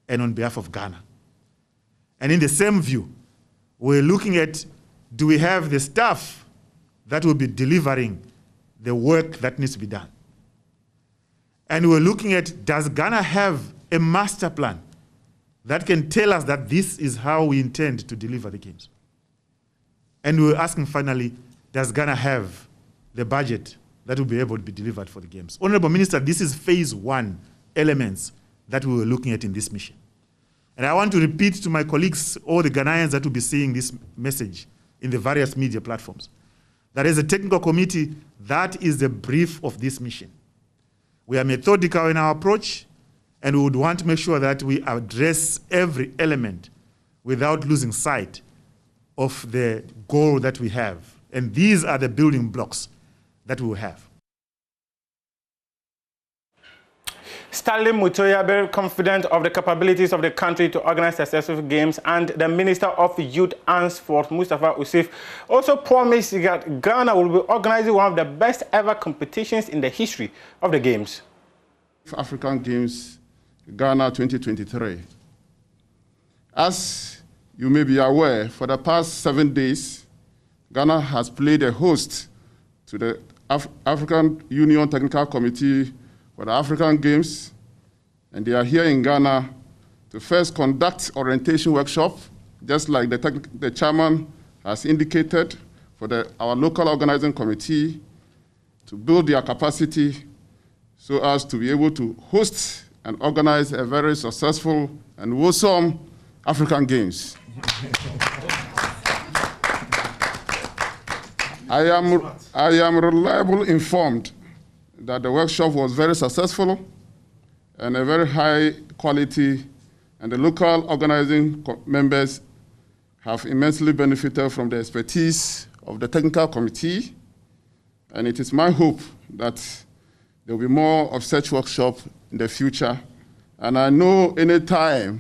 and on behalf of Ghana. And in the same view, we're looking at, do we have the staff that will be delivering the work that needs to be done? And we're looking at, does Ghana have a master plan that can tell us that this is how we intend to deliver the games? And we're asking finally, does Ghana have the budget that will be able to be delivered for the games? Honorable Minister, this is phase 1 elements that we were looking at in this mission. And I want to repeat to my colleagues, all the Ghanaians that will be seeing this message in the various media platforms, that as a technical committee, that is the brief of this mission. We are methodical in our approach, and we would want to make sure that we address every element without losing sight of the goal that we have. And these are the building blocks that we will have. Stanley Mutoya, very confident of the capabilities of the country to organize successful games, and the Minister of Youth and Sport, Mustafa Usif, also promised that Ghana will be organizing one of the best ever competitions in the history of the games. African Games, Ghana 2023. As you may be aware, for the past 7 days, Ghana has played a host to the African Union Technical Committee for the African Games, and they are here in Ghana to first conduct orientation workshop, just like the chairman has indicated, for our local organizing committee to build their capacity so as to be able to host and organize a very successful and wholesome African Games. I am reliably informed that the workshop was very successful and a very high quality, and the local organizing members have immensely benefited from the expertise of the technical committee, and it is my hope that there will be more of such workshops in the future. And I know anytime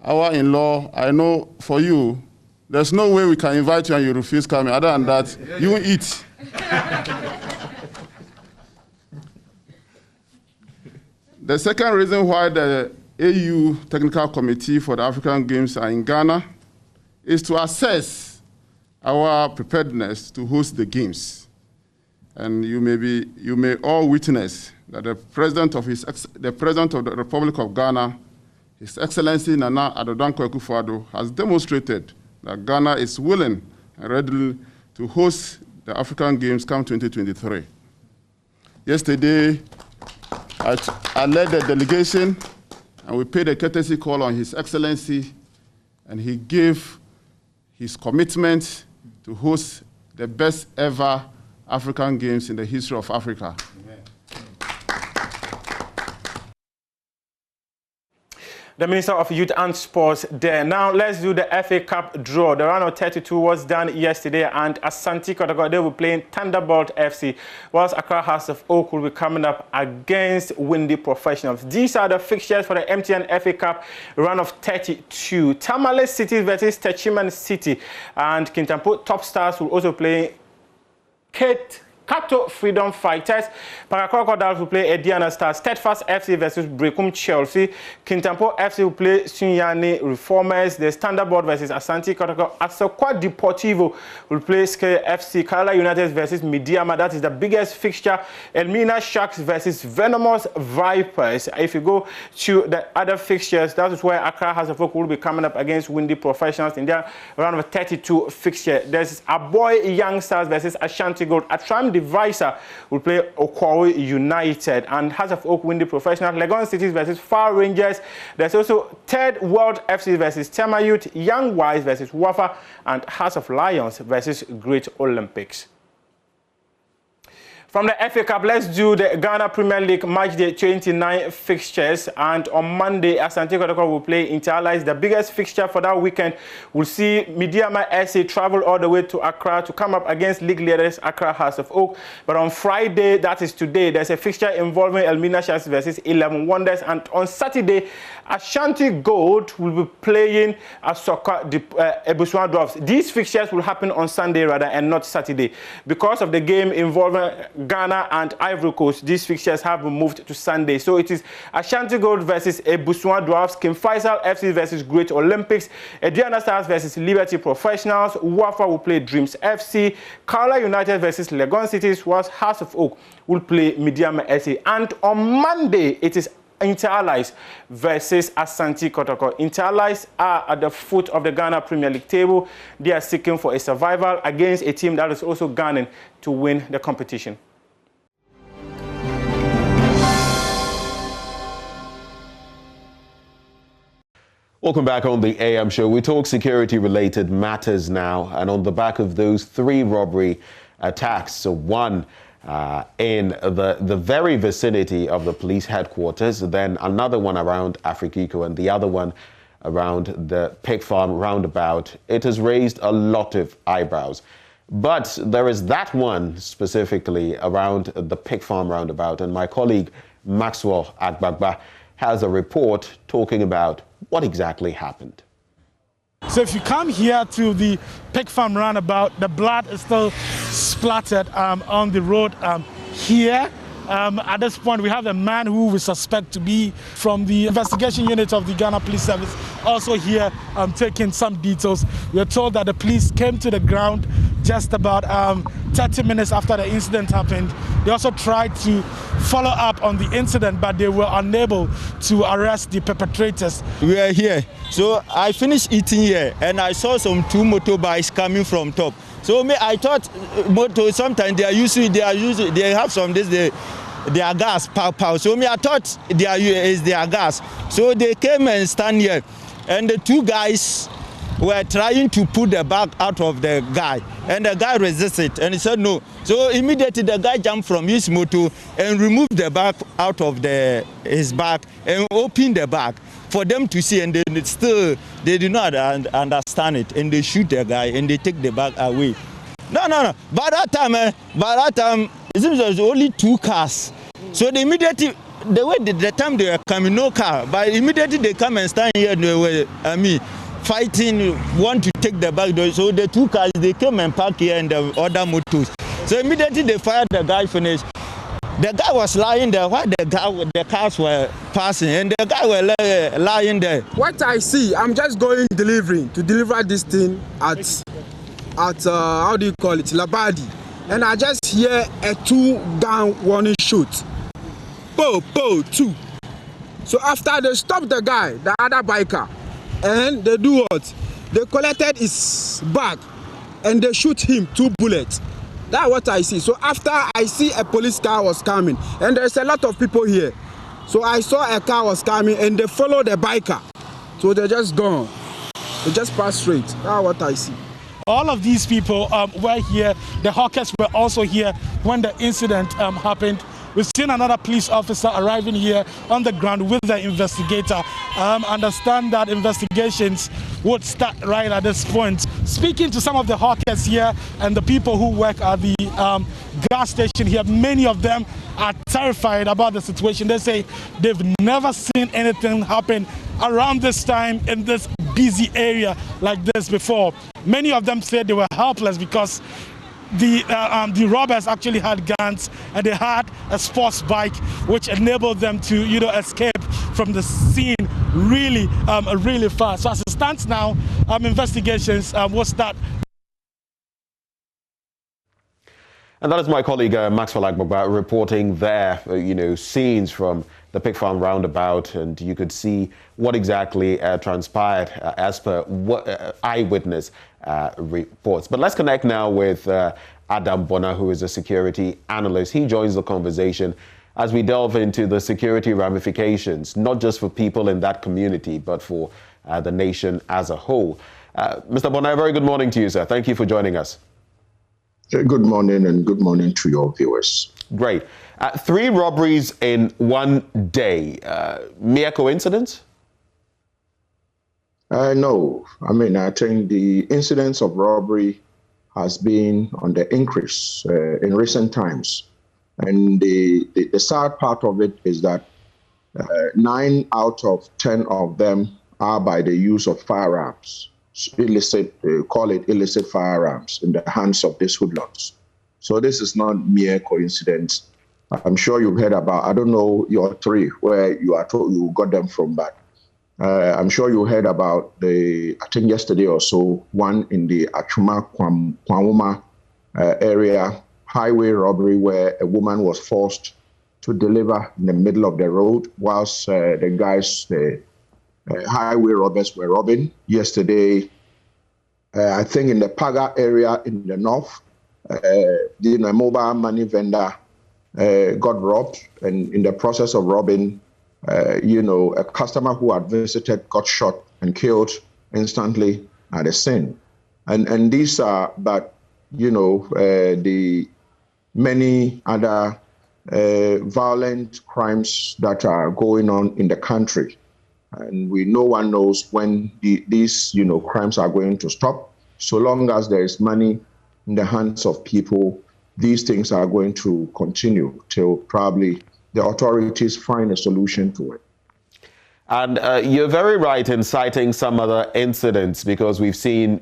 our in-law, I know for you, there's no way we can invite you and you refuse coming. Other than that, you eat. The second reason why the AU Technical Committee for the African Games are in Ghana is to assess our preparedness to host the Games. And you may all witness that the President of the Republic of Ghana, His Excellency Nana Addo Dankwa Akufo-Addo, has demonstrated that Ghana is willing and ready to host the African Games come 2023. Yesterday, I led the delegation, and we paid a courtesy call on His Excellency, and he gave his commitment to host the best ever African Games in the history of Africa. Amen. The Minister of Youth and Sports there. Now let's do the FA Cup draw. The round of 32 was done yesterday, and Asante Kotoko, they will play Thunderbolt FC, whilst Accra House of Oak will be coming up against Windy Professionals. These are the fixtures for the MTN FA Cup round of 32. Tamale City versus Techiman City, and Kintampo Top Stars will also play Kato Freedom Fighters. Para Crocodiles will play Ediana Stars. Steadfast FC versus Brekum Chelsea. Kintampo FC will play Sunyani Reformers. The Thunderbolt versus Asante Kotoko. Asokwa Deportivo will play Skye FC. Kerala United versus Midiama. That is the biggest fixture. Elmina Sharks versus Venomous Vipers. If you go to the other fixtures, that is where Accra House of Oak will be coming up against Windy Professionals in their round of 32 fixture. There's Aboy Young Stars versus Ashanti Gold. Atram Divisor will play Okwawe United, and House of Oak Windy Professionals. Legon Cities versus Far Rangers. There's also Third World FC versus Tema Youth, Young Wise versus Wafa, and House of Lions versus Great Olympics. From the FA Cup, let's do the Ghana Premier League match day 29 fixtures. And on Monday, Asante Kotoko will play Inter-Allies. The biggest fixture for that weekend will see Midiama SA travel all the way to Accra to come up against league leaders Accra House of Oak. But on Friday, that is today, there's a fixture involving Elmina Sharks versus 11 Wonders. And on Saturday, Ashanti Gold will be playing Ebusua Dwarfs. These fixtures will happen on Sunday rather and not Saturday. Because of the game involving Ghana and Ivory Coast, these fixtures have been moved to Sunday. So it is Ashanti Gold versus Ebusua Dwarfs, King Faisal FC versus Great Olympics, Adriana Stars versus Liberty Professionals, Wafa will play Dreams FC, Kala United versus Legon Cities, whilst House of Oak will play Midiama SA. And on Monday, it is Inter-Allies versus Asante Kotoko. Inter-Allies are at the foot of the Ghana Premier League table. They are seeking for a survival against a team that is also gunning to win the competition. Welcome back on the AM show. We talk security-related matters now, and on the back of those 3 robbery attacks, so one in the very vicinity of the police headquarters, then another one around Afrikiko, and the other one around the pig farm roundabout. It has raised a lot of eyebrows. But there is that one specifically around the pig farm roundabout, and my colleague Maxwell Agbagba has a report talking about what exactly happened. So if you come here to the pig farm roundabout, the blood is still splattered on the road here. At this point, we have a man who we suspect to be from the investigation unit of the Ghana Police Service also here taking some details. We are told that the police came to the ground just about 30 minutes after the incident happened. They also tried to follow up on the incident, but they were unable to arrest the perpetrators. We are here. So I finished eating here and I saw some 2 motorbikes coming from top. So I thought sometimes they have some they are gas pow. So I thought is their gas. So they came and stand here, and the 2 guys were trying to put the bag out of the guy, and the guy resisted and he said no. So immediately the guy jumped from his motor and removed the bag out of his bag and opened the bag for them to see, and they did not understand it, and they shoot the guy and they take the bag away. No. By that time, it seems there was only 2 cars. So they immediately, the time they were coming, no car, but immediately they come and stand here and they were, fighting, want to take the bag. So the 2 cars, they came and parked here and the other motors. So immediately they fired, the guy finished. The guy was lying there while the cars were passing, and the guy was lying there. What I see, I'm just going to deliver this thing at how do you call it, Labadi, and I just hear a 2-gun warning shot. Po, 2. So after they stop the guy, the other biker, and they do what? They collected his bag and they shoot him 2 bullets. That's what I see. So after I see a police car was coming, and there's a lot of people here. So I saw a car was coming and they followed the biker. So they just gone. They just passed straight. That's what I see. All of these people were here. The hawkers were also here when the incident happened. We've seen another police officer arriving here on the ground with the investigator. Understand that investigations would start right at this point. Speaking to some of the hawkers here and the people who work at the gas station here, many of them are terrified about the situation. They say they've never seen anything happen around this time in this busy area like this before. Many of them said they were helpless because the robbers actually had guns and they had a sports bike which enabled them to escape from the scene really fast. So as it stands now, investigations will start. And that is my colleague Maxwell Agbagba reporting there, scenes from the pig farm roundabout, and you could see what exactly transpired as per what eyewitness reports. But let's connect now with Adam Bona, who is a security analyst. He joins the conversation as we delve into the security ramifications, not just for people in that community, but for the nation as a whole. Mr. Bona, very good morning to you, sir. Thank you for joining us. Good morning, and good morning to your viewers. Great. 3 robberies in one day. Mere coincidence? No. I mean, I think the incidence of robbery has been on the increase in recent times. And the sad part of it is that 9 out of 10 of them are by the use of firearms, illicit, call it illicit firearms, in the hands of these hoodlums. So this is not mere coincidence. I'm sure you've heard about, I don't know your 3, where you are told you got them from, but I'm sure you heard about I think yesterday or so, one in the Achuma Kwamuma area, highway robbery, where a woman was forced to deliver in the middle of the road whilst the guys, highway robbers, were robbing. Yesterday, I think in the Paga area in the north, a mobile money vendor got robbed, and in the process of robbing, a customer who had visited got shot and killed instantly at the scene. And these are, but, the many other violent crimes that are going on in the country. And no one knows when these, crimes are going to stop. So long as there is money in the hands of people, these things are going to continue till probably the authorities find a solution to it. And you're very right in citing some other incidents, because we've seen,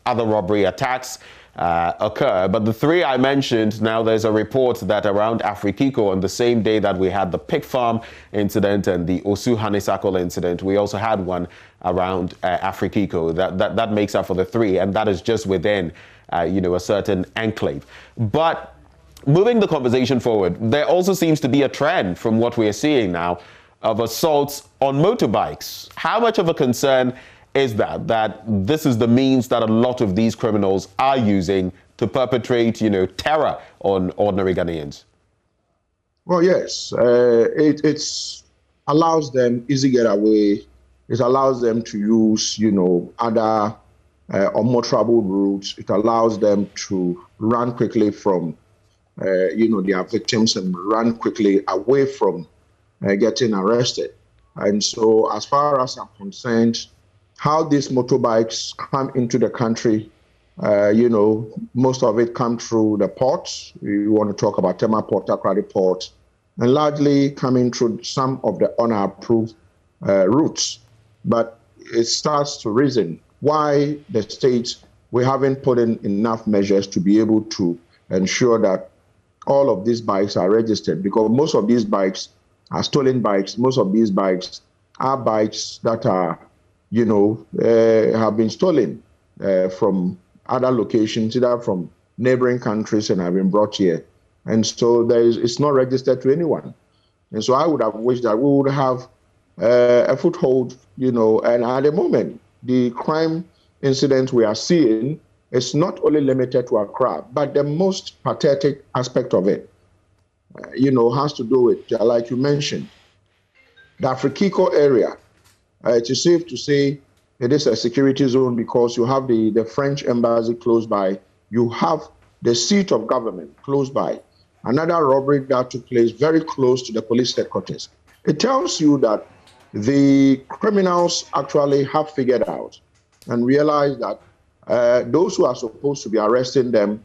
other robbery attacks occur. But the 3 I mentioned, now there's a report that around Afrikiko, on the same day that we had the pig farm incident and the Osu honeysuckle incident, we also had one around Afrikiko. That makes up for the 3, and that is just within, a certain enclave. But moving the conversation forward, there also seems to be a trend from what we are seeing now of assaults on motorbikes. How much of a concern is that this is the means that a lot of these criminals are using to perpetrate, terror on ordinary Ghanaians? Well, yes, it allows them easy getaway. It allows them to use, other or more troubled routes. It allows them to run quickly from, their victims and run quickly away from getting arrested. And so, as far as I'm concerned, how these motorbikes come into the country, most of it come through the ports. You want to talk about Tema Port, Takoradi Port, and largely coming through some of the unapproved routes. But it starts to reason why the states, we haven't put in enough measures to be able to ensure that all of these bikes are registered, because most of these bikes are stolen bikes. Most of these bikes are bikes that are, have been stolen from other locations, either from neighboring countries, and have been brought here. And so it's not registered to anyone. And so I would have wished that we would have a foothold, and at the moment, the crime incidents we are seeing is not only limited to Accra, but the most pathetic aspect of it, has to do with, like you mentioned, the Afrikiko area. It is safe to say it is a security zone because you have the French embassy close by. You have the seat of government close by. Another robbery that took place very close to the police headquarters. It tells you that the criminals actually have figured out and realized that those who are supposed to be arresting them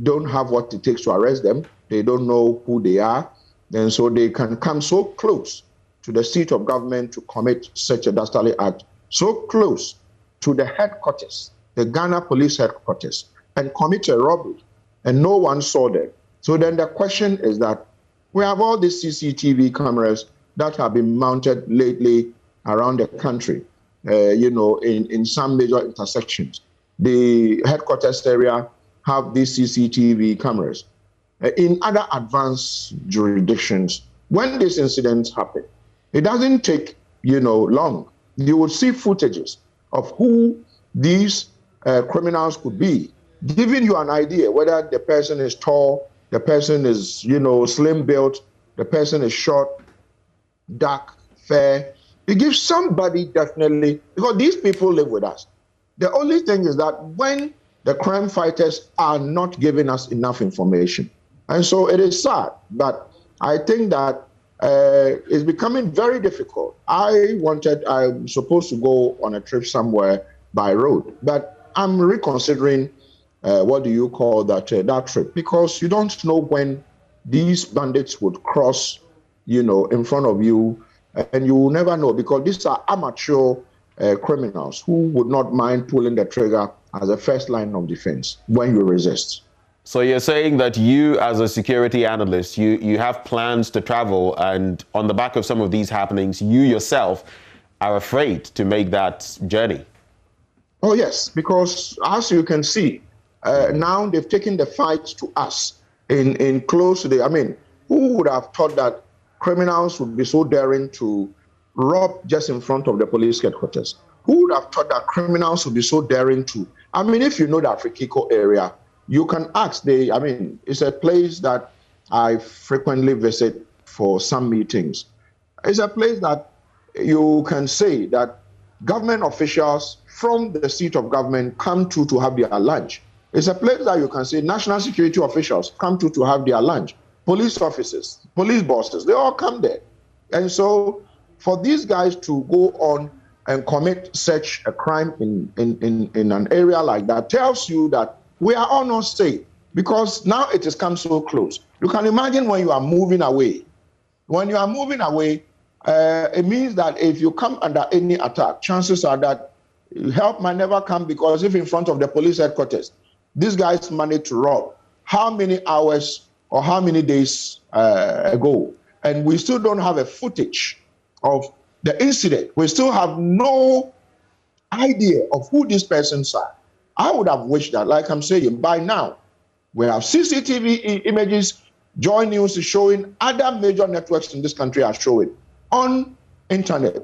don't have what it takes to arrest them. They don't know who they are. And so they can come so close to the seat of government to commit such a dastardly act, so close to the headquarters, the Ghana police headquarters, and commit a robbery, and no one saw them. So then the question is that we have all these CCTV cameras that have been mounted lately around the country, in some major intersections. The headquarters area have these CCTV cameras. In other advanced jurisdictions, when these incidents happen, it doesn't take, long. You will see footages of who these criminals could be, giving you an idea whether the person is tall, the person is, slim built, the person is short, dark, fair. It gives somebody definitely, because these people live with us. The only thing is that when the crime fighters are not giving us enough information, And so it is sad, but I think that it's becoming very difficult. I'm supposed to go on a trip somewhere by road, but I'm reconsidering what do you call that trip, because you don't know when these bandits would cross, in front of you, and you will never know, because these are amateur criminals who would not mind pulling the trigger as a first line of defense when you resist. So you're saying that you, as a security analyst, you have plans to travel, and on the back of some of these happenings, you yourself are afraid to make that journey? Oh, yes, because as you can see, now they've taken the fight to us in close to who would have thought that criminals would be so daring to rob just in front of the police headquarters? Who would have thought that criminals would be so daring to? If you know the Afrikiko area, you can ask. It's a place that I frequently visit for some meetings. It's a place that you can say that government officials from the seat of government come to have their lunch. It's a place that you can say national security officials come to have their lunch. Police officers, police bosses, they all come there. And so for these guys to go on and commit such a crime in an area like that tells you that we are all not safe, because now it has come so close. You can imagine when you are moving away. When you are moving away, it means that if you come under any attack, chances are that help might never come, because if in front of the police headquarters, these guys managed to rob how many hours or how many days ago, and we still don't have a footage of the incident. We still have no idea of who these persons are. I would have wished that, like I'm saying, by now, we have CCTV images. JoyNews is showing, other major networks in this country are showing on internet,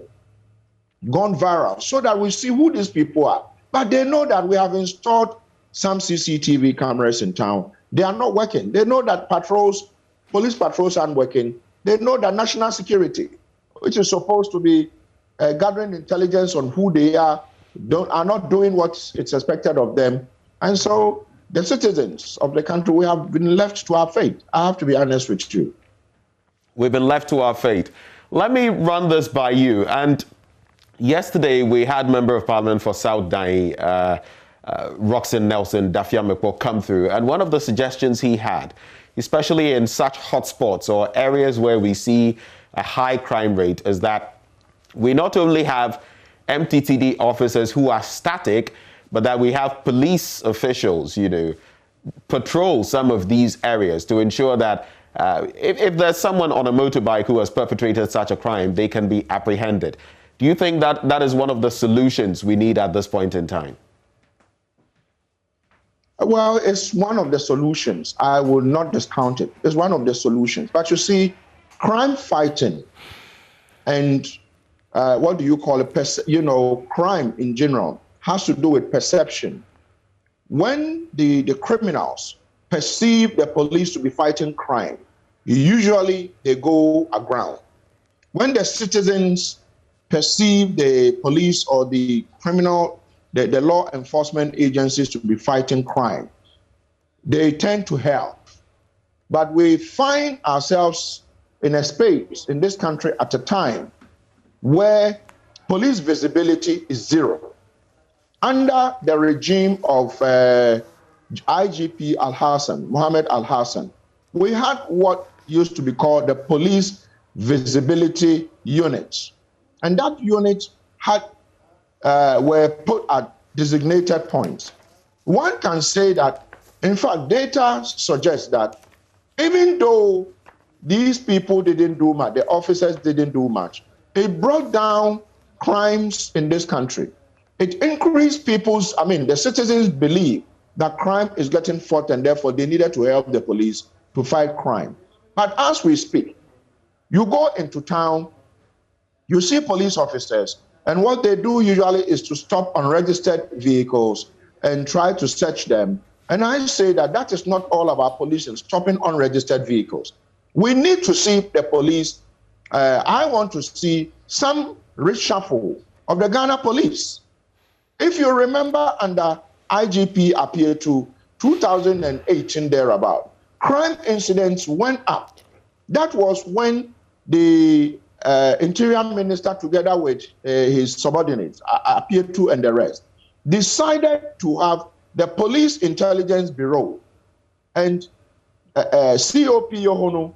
gone viral, so that we see who these people are. But they know that we have installed some CCTV cameras in town. They are not working. They know that police patrols aren't working. They know that national security, which is supposed to be gathering intelligence on who they are not doing what it's expected of them. And so the citizens of the country, we have been left to our fate. I have to be honest with you. We've been left to our fate. Let me run this by you. And yesterday we had Member of Parliament for South Dai, Roxanne Nelson Dafiamekpo, come through. And one of the suggestions he had, especially in such hotspots or areas where we see a high crime rate, is that we not only have MTTD officers who are static, but that we have police officials, patrol some of these areas to ensure that if there's someone on a motorbike who has perpetrated such a crime, they can be apprehended. Do you think that that is one of the solutions we need at this point in time? Well, it's one of the solutions. I will not discount it. It's one of the solutions. But you see, crime fighting and what do you call it? Crime in general has to do with perception. When the criminals perceive the police to be fighting crime, usually they go aground. When the citizens perceive the police or the the law enforcement agencies to be fighting crime, they tend to help. But we find ourselves in a space in this country at a time where police visibility is zero. Under the regime of IGP Al-Hassan, Mohammed Al-Hassan, we had what used to be called the Police Visibility Unit. And that unit were put at designated points. One can say that, in fact, data suggests that even though these people didn't do much, the officers didn't do much, it brought down crimes in this country. It increased the citizens believe that crime is getting fought and therefore they needed to help the police to fight crime. But as we speak, you go into town, you see police officers, and what they do usually is to stop unregistered vehicles and try to search them. And I say that that is not all about police and stopping unregistered vehicles. We need to see the police. I want to see some reshuffle of the Ghana police. If you remember under IGP Appeal to 2018 thereabout, crime incidents went up. That was when the Interior Minister, together with his subordinates, Apietu and the rest, decided to have the Police Intelligence Bureau and COP Yohono,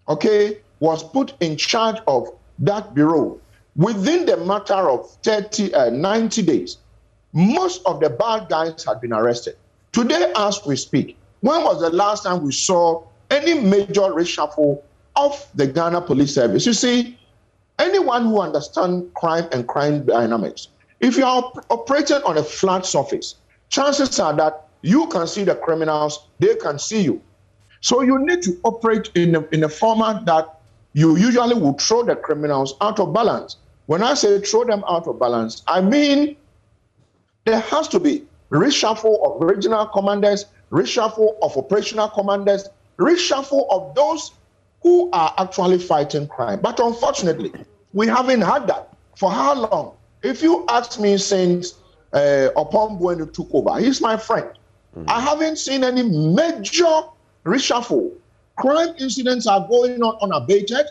okay, was put in charge of that bureau. Within the matter of 90 days, most of the bad guys had been arrested. Today, as we speak, when was the last time we saw any major reshuffle of the Ghana Police Service? You see, anyone who understands crime and crime dynamics, if you are operating on a flat surface, chances are that you can see the criminals, they can see you. So you need to operate in a format that you usually would throw the criminals out of balance. When I say throw them out of balance, I mean there has to be reshuffle of regional commanders, reshuffle of operational commanders, reshuffle of those who are actually fighting crime. But unfortunately, we haven't had that. For how long? If you ask me since Opombuenu took over, he's my friend. I haven't seen any major reshuffle. Crime incidents are going on unabated.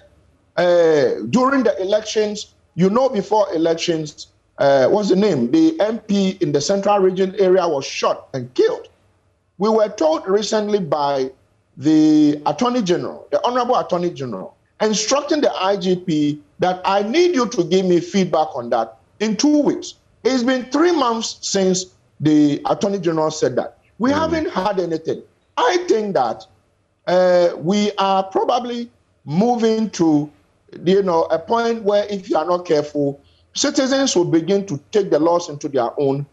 During the elections, you know, before elections, what's the name? The MP in the Central Region area was shot and killed. We were told recently by the Attorney General, the Honorable Attorney General, instructing the IGP that I need you to give me feedback on that in 2 weeks. It's been 3 months since the Attorney General said that. We haven't had anything. I think that we are probably moving to, you know, a point where if you are not careful, citizens will begin to take the laws into their own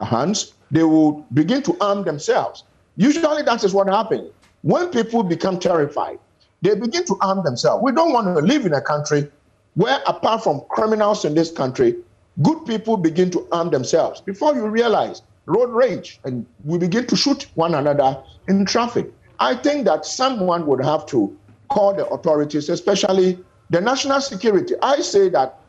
hands. They will begin to arm themselves. Usually that is what happens. When people become terrified, they begin to arm themselves. We don't want to live in a country where, apart from criminals in this country, good people begin to arm themselves. Before you realize, road rage, and we begin to shoot one another in traffic. I think that someone would have to call the authorities, especially the national security. I say that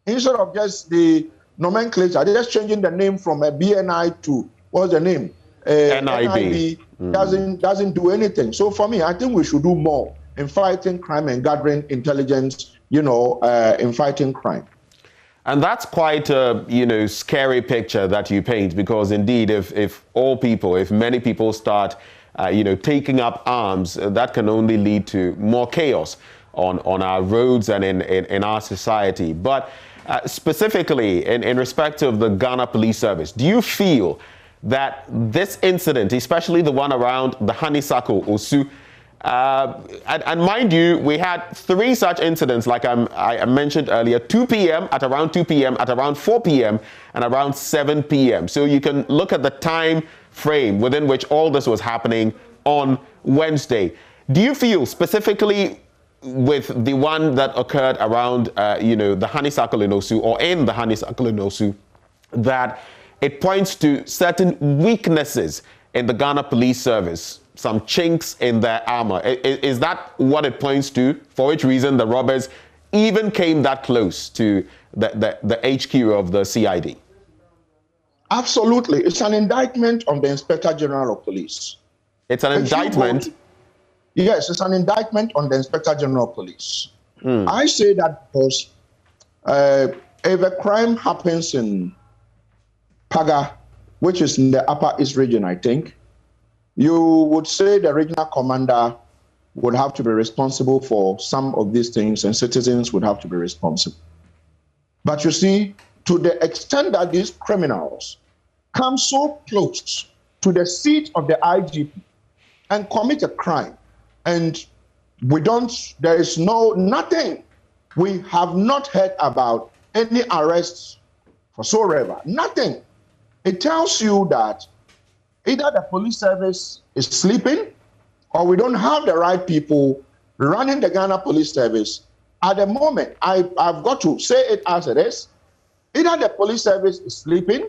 instead of just the nomenclature, they're just changing the name from a BNI to, what's the name? NIB doesn't do anything. So for me, I think we should do more in fighting crime and gathering intelligence, you know, in fighting crime. And that's quite a, you know, scary picture that you paint, because indeed, if many people start, you know, taking up arms, that can only lead to more chaos on our roads and in our society. But specifically in respect of the Ghana Police Service, do you feel that this incident, especially the one around the honeysuckle Osu, and mind you, we had 3 such incidents, like I mentioned earlier, 2 p.m., at around 2 p.m., at around 4 p.m., and around 7 p.m. So you can look at the time frame within which all this was happening on Wednesday. Do you feel specifically with the one that occurred around, you know, the honeysuckle in Osu, or in the honeysuckle in Osu, that it points to certain weaknesses in the Ghana Police Service, some chinks in their armor? Is that what it points to, for which reason the robbers even came that close to the HQ of the CID? Absolutely. It's an indictment on the Inspector General of Police. It's an indictment? Yes, it's an indictment on the Inspector General of Police. I say that because if a crime happens in Paga, which is in the Upper East region, I think, you would say the regional commander would have to be responsible for some of these things, and citizens would have to be responsible. But you see, to the extent that these criminals come so close to the seat of the IGP and commit a crime, and there is nothing. We have not heard about any arrests whatsoever. Nothing. It tells you that either the police service is sleeping, or we don't have the right people running the Ghana Police Service. At the moment, I've got to say it as it is. Either the police service is sleeping,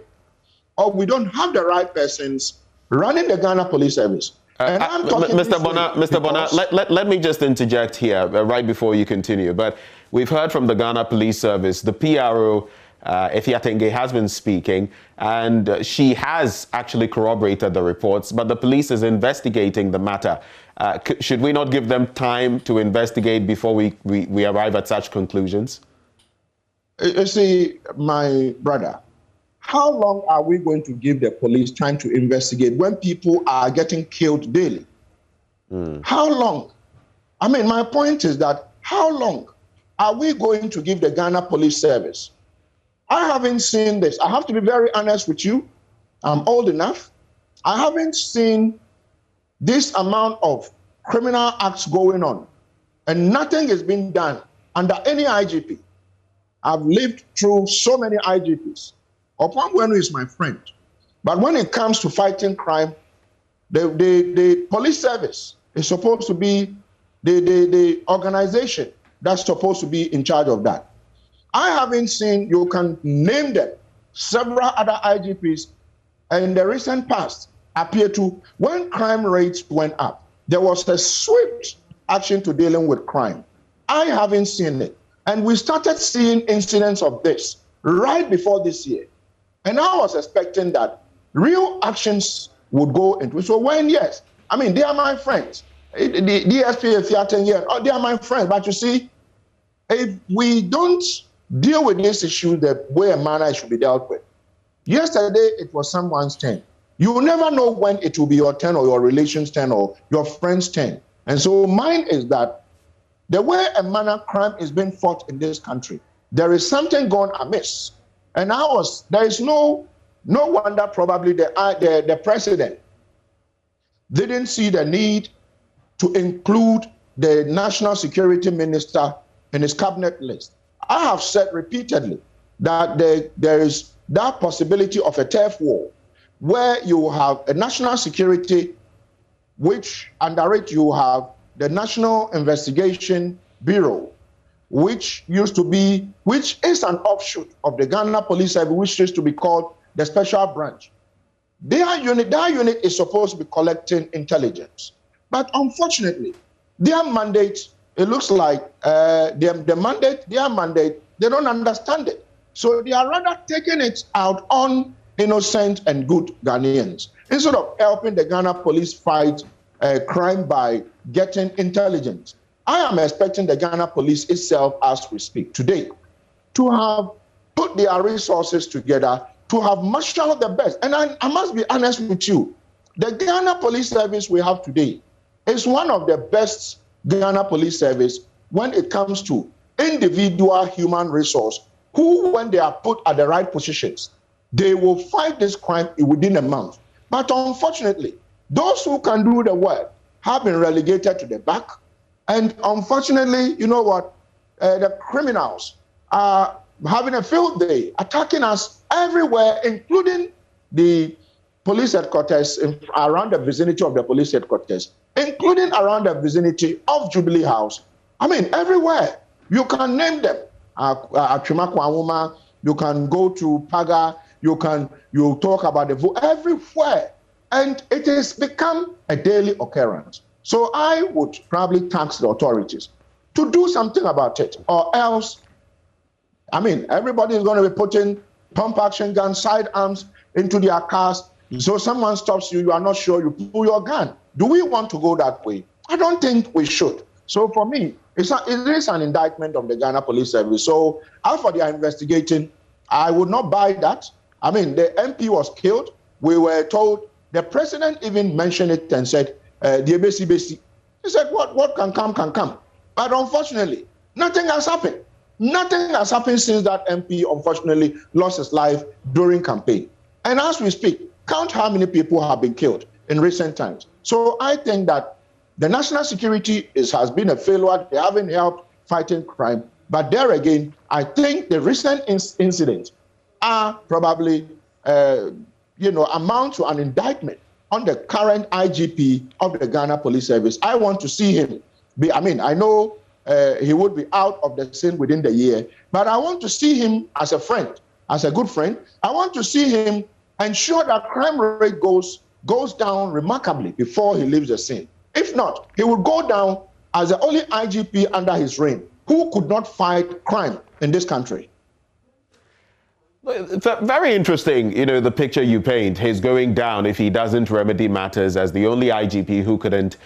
or we don't have the right persons running the Ghana Police Service. And I'm talking Mr. Bonner, let me just interject here right before you continue. But we've heard from the Ghana Police Service, the PRO, Efiatenge, has been speaking, and she has actually corroborated the reports, but the police is investigating the matter. Should we not give them time to investigate before we arrive at such conclusions? You see, my brother, how long are we going to give the police time to investigate when people are getting killed daily? How long? I mean, my point is that how long are we going to give the Ghana Police Service? I haven't seen this. I have to be very honest with you. I'm old enough. I haven't seen this amount of criminal acts going on, and nothing is being done under any IGP. I've lived through so many IGPs. Opamwenu is my friend. But when it comes to fighting crime, the police service is supposed to be the organization that's supposed to be in charge of that. I haven't seen, you can name them, several other IGPs in the recent past appear to, when crime rates went up, there was a swift action to dealing with crime. I haven't seen it. And we started seeing incidents of this right before this year. And I was expecting that real actions would go into it. So when, yes, I mean, they are my friends. The DSP, if you are 10 years, they are my friends. But you see, if we don't deal with this issue the way a manner it should be dealt with. Yesterday, it was someone's turn. You will never know when it will be your turn or your relation's turn or your friend's turn. And so mine is that the way a manner crime is being fought in this country, there is something going amiss. And there is no wonder probably the president didn't see the need to include the national security minister in his cabinet list. I have said repeatedly that there is that possibility of a turf war where you have a national security, which under it you have the National Investigation Bureau, which is an offshoot of the Ghana Police Service, which used to be called the Special Branch. That unit is supposed to be collecting intelligence. But unfortunately, their mandate, it looks like their mandate, they don't understand it. So they are rather taking it out on innocent and good Ghanaians, instead of helping the Ghana police fight crime by getting intelligence. I am expecting the Ghana police itself, as we speak today, to have put their resources together, to have marshaled the best. And I must be honest with you, the Ghana Police Service we have today is one of the best Ghana Police Service when it comes to individual human resource, who, when they are put at the right positions, they will fight this crime within a month. But unfortunately, those who can do the work have been relegated to the back. And unfortunately, you know what? The criminals are having a field day, attacking us everywhere, including the police headquarters, around the vicinity of the police headquarters, including around the vicinity of Jubilee House. I mean, everywhere. You can name them. Achimakwanwuma, you can go to Paga, you talk about the vote, everywhere. And it has become a daily occurrence. So I would probably tax the authorities to do something about it, or else, I mean, everybody is going to be putting pump action guns, sidearms into their cars. So someone stops you, you are not sure, you pull your gun. Do we want to go that way? I don't think we should. So for me, it is an indictment of the Ghana Police Service. So as for their investigating, I would not buy that. I mean, the MP was killed. We were told, the president even mentioned it and said, the basi. He said, what can come, can come. But unfortunately, nothing has happened. Nothing has happened since that MP, unfortunately, lost his life during campaign. And as we speak, count how many people have been killed in recent times. So I think that the national security has been a failure. They haven't helped fighting crime. But there again, I think the recent incidents are probably, amount to an indictment on the current IGP of the Ghana Police Service. I want to see him I know he would be out of the scene within the year, but I want to see him as a friend, as a good friend. I want to see him ensure that crime rate goes down remarkably before he leaves the scene. If not, he will go down as the only IGP under his reign who could not fight crime in this country. Very interesting, the picture you paint. He's going down if he doesn't remedy matters as the only IGP who couldn't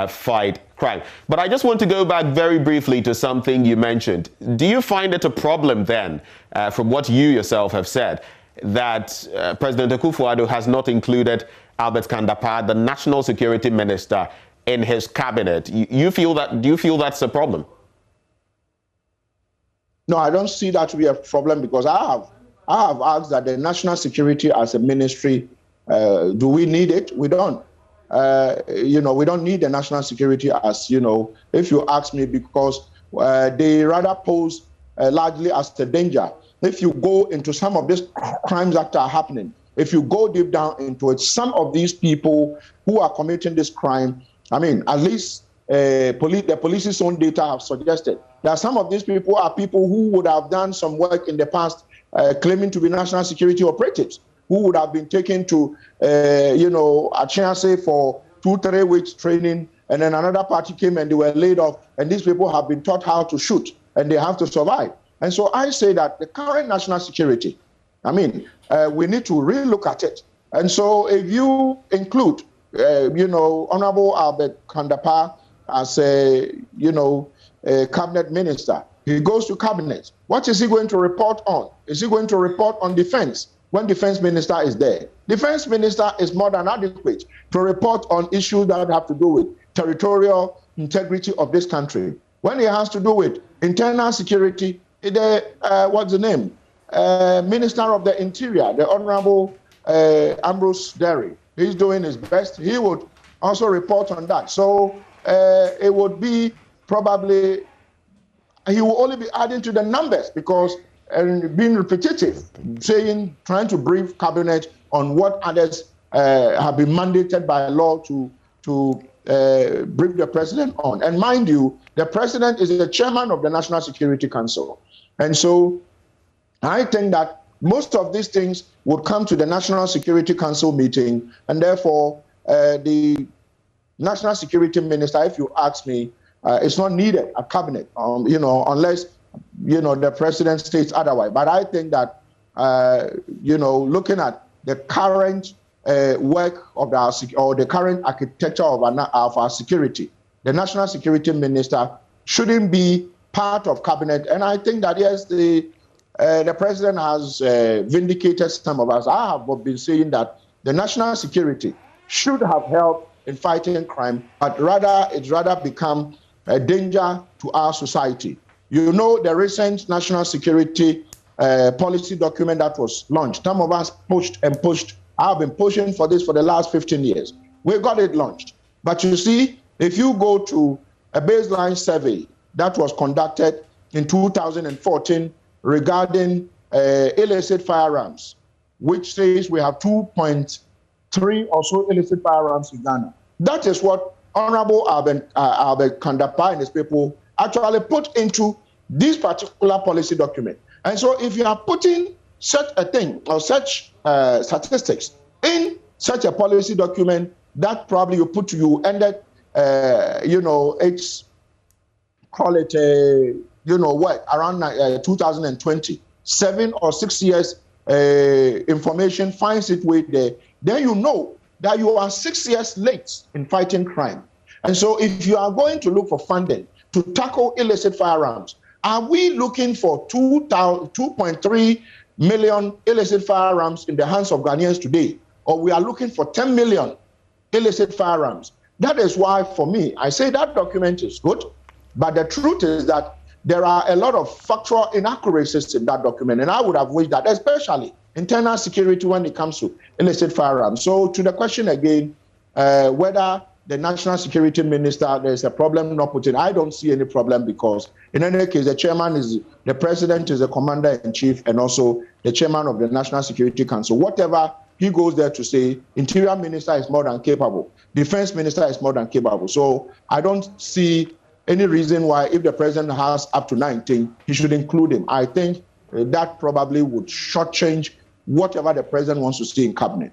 fight crime. But I just want to go back very briefly to something you mentioned. Do you find it a problem then, from what you yourself have said, that President Akufo-Addo has not included Albert Kandapaa, the National Security Minister, in his cabinet? Do you feel that's a problem? No, I don't see that to be a problem because I have asked that the national security as a ministry, do we need it? We don't. We don't need the national security as, if you ask me, because they rather pose largely as a danger. If you go into some of these crimes that are happening, if you go deep down into it, some of these people who are committing this crime, at least the police's own data have suggested that some of these people are people who would have done some work in the past claiming to be national security operatives, who would have been taken to, a chance for 2-3 weeks training, and then another party came and they were laid off, and these people have been taught how to shoot, and they have to survive. And so I say that the current national security, we need to relook at it. And so if you include, Honorable Albert Kandapaa as a cabinet minister, he goes to cabinet. What is he going to report on? Is he going to report on defense when defense minister is there? Defense minister is more than adequate to report on issues that have to do with territorial integrity of this country. When it has to do with internal security, what's the name? Minister of the Interior, the Honorable Ambrose Derry, he's doing his best. He would also report on that. So it would be probably, he will only be adding to the numbers because being repetitive, trying to brief cabinet on what others have been mandated by law to brief the president on. And mind you, the president is the chairman of the National Security Council. And so I think that most of these things would come to the National Security Council meeting, and therefore the National Security Minister, if you ask me, it's not needed at cabinet, unless, the president states otherwise. But I think that, looking at the current work of the current architecture of our security, the National Security Minister shouldn't be part of cabinet. And I think that, yes, the president has vindicated some of us. I have been saying that the national security should have helped in fighting crime, but it's rather become a danger to our society. The recent national security policy document that was launched, some of us pushed and pushed. I've been pushing for this for the last 15 years. We got it launched. But you see, if you go to a baseline survey that was conducted in 2014 regarding illicit firearms, which says we have 2.3 or so illicit firearms in Ghana. That is what Honorable Albert Kandapaa and his people actually put into this particular policy document. And so if you are putting such a thing or such statistics in such a policy document, that probably you ended, it's, call it, around 2020, 7 or 6 years information finds its way there, then you know that you are 6 years late in fighting crime. And so if you are going to look for funding to tackle illicit firearms, are we looking for 2.3 million illicit firearms in the hands of Ghanaians today? Or we are looking for 10 million illicit firearms? That is why, for me, I say that document is good, but the truth is that there are a lot of factual inaccuracies in that document, and I would have wished that, especially internal security when it comes to illicit firearms. So to the question again, whether the National Security Minister, there's a problem not putting, I don't see any problem, because in any case, the president is the commander-in-chief and also the chairman of the National Security Council. Whatever he goes there to say, Interior Minister is more than capable, Defense Minister is more than capable. So I don't see any reason why, if the president has up to 19, he should include him. I think that probably would shortchange whatever the president wants to see in cabinet.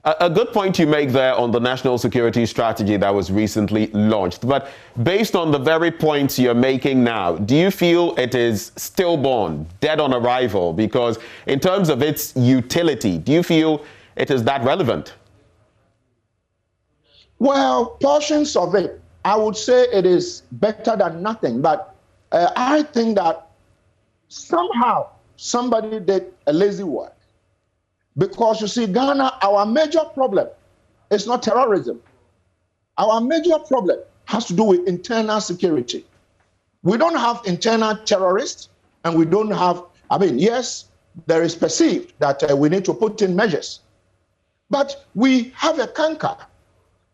A good point you make there on the national security strategy that was recently launched. But based on the very points you're making now, do you feel it is stillborn, dead on arrival? Because in terms of its utility, do you feel it is that relevant? Well, portions of it, I would say it is better than nothing. But I think that somehow somebody did a lazy work. Because you see, Ghana, our major problem is not terrorism. Our major problem has to do with internal security. We don't have internal terrorists, and we don't have, yes, there is perceived that we need to put in measures. But we have a canker.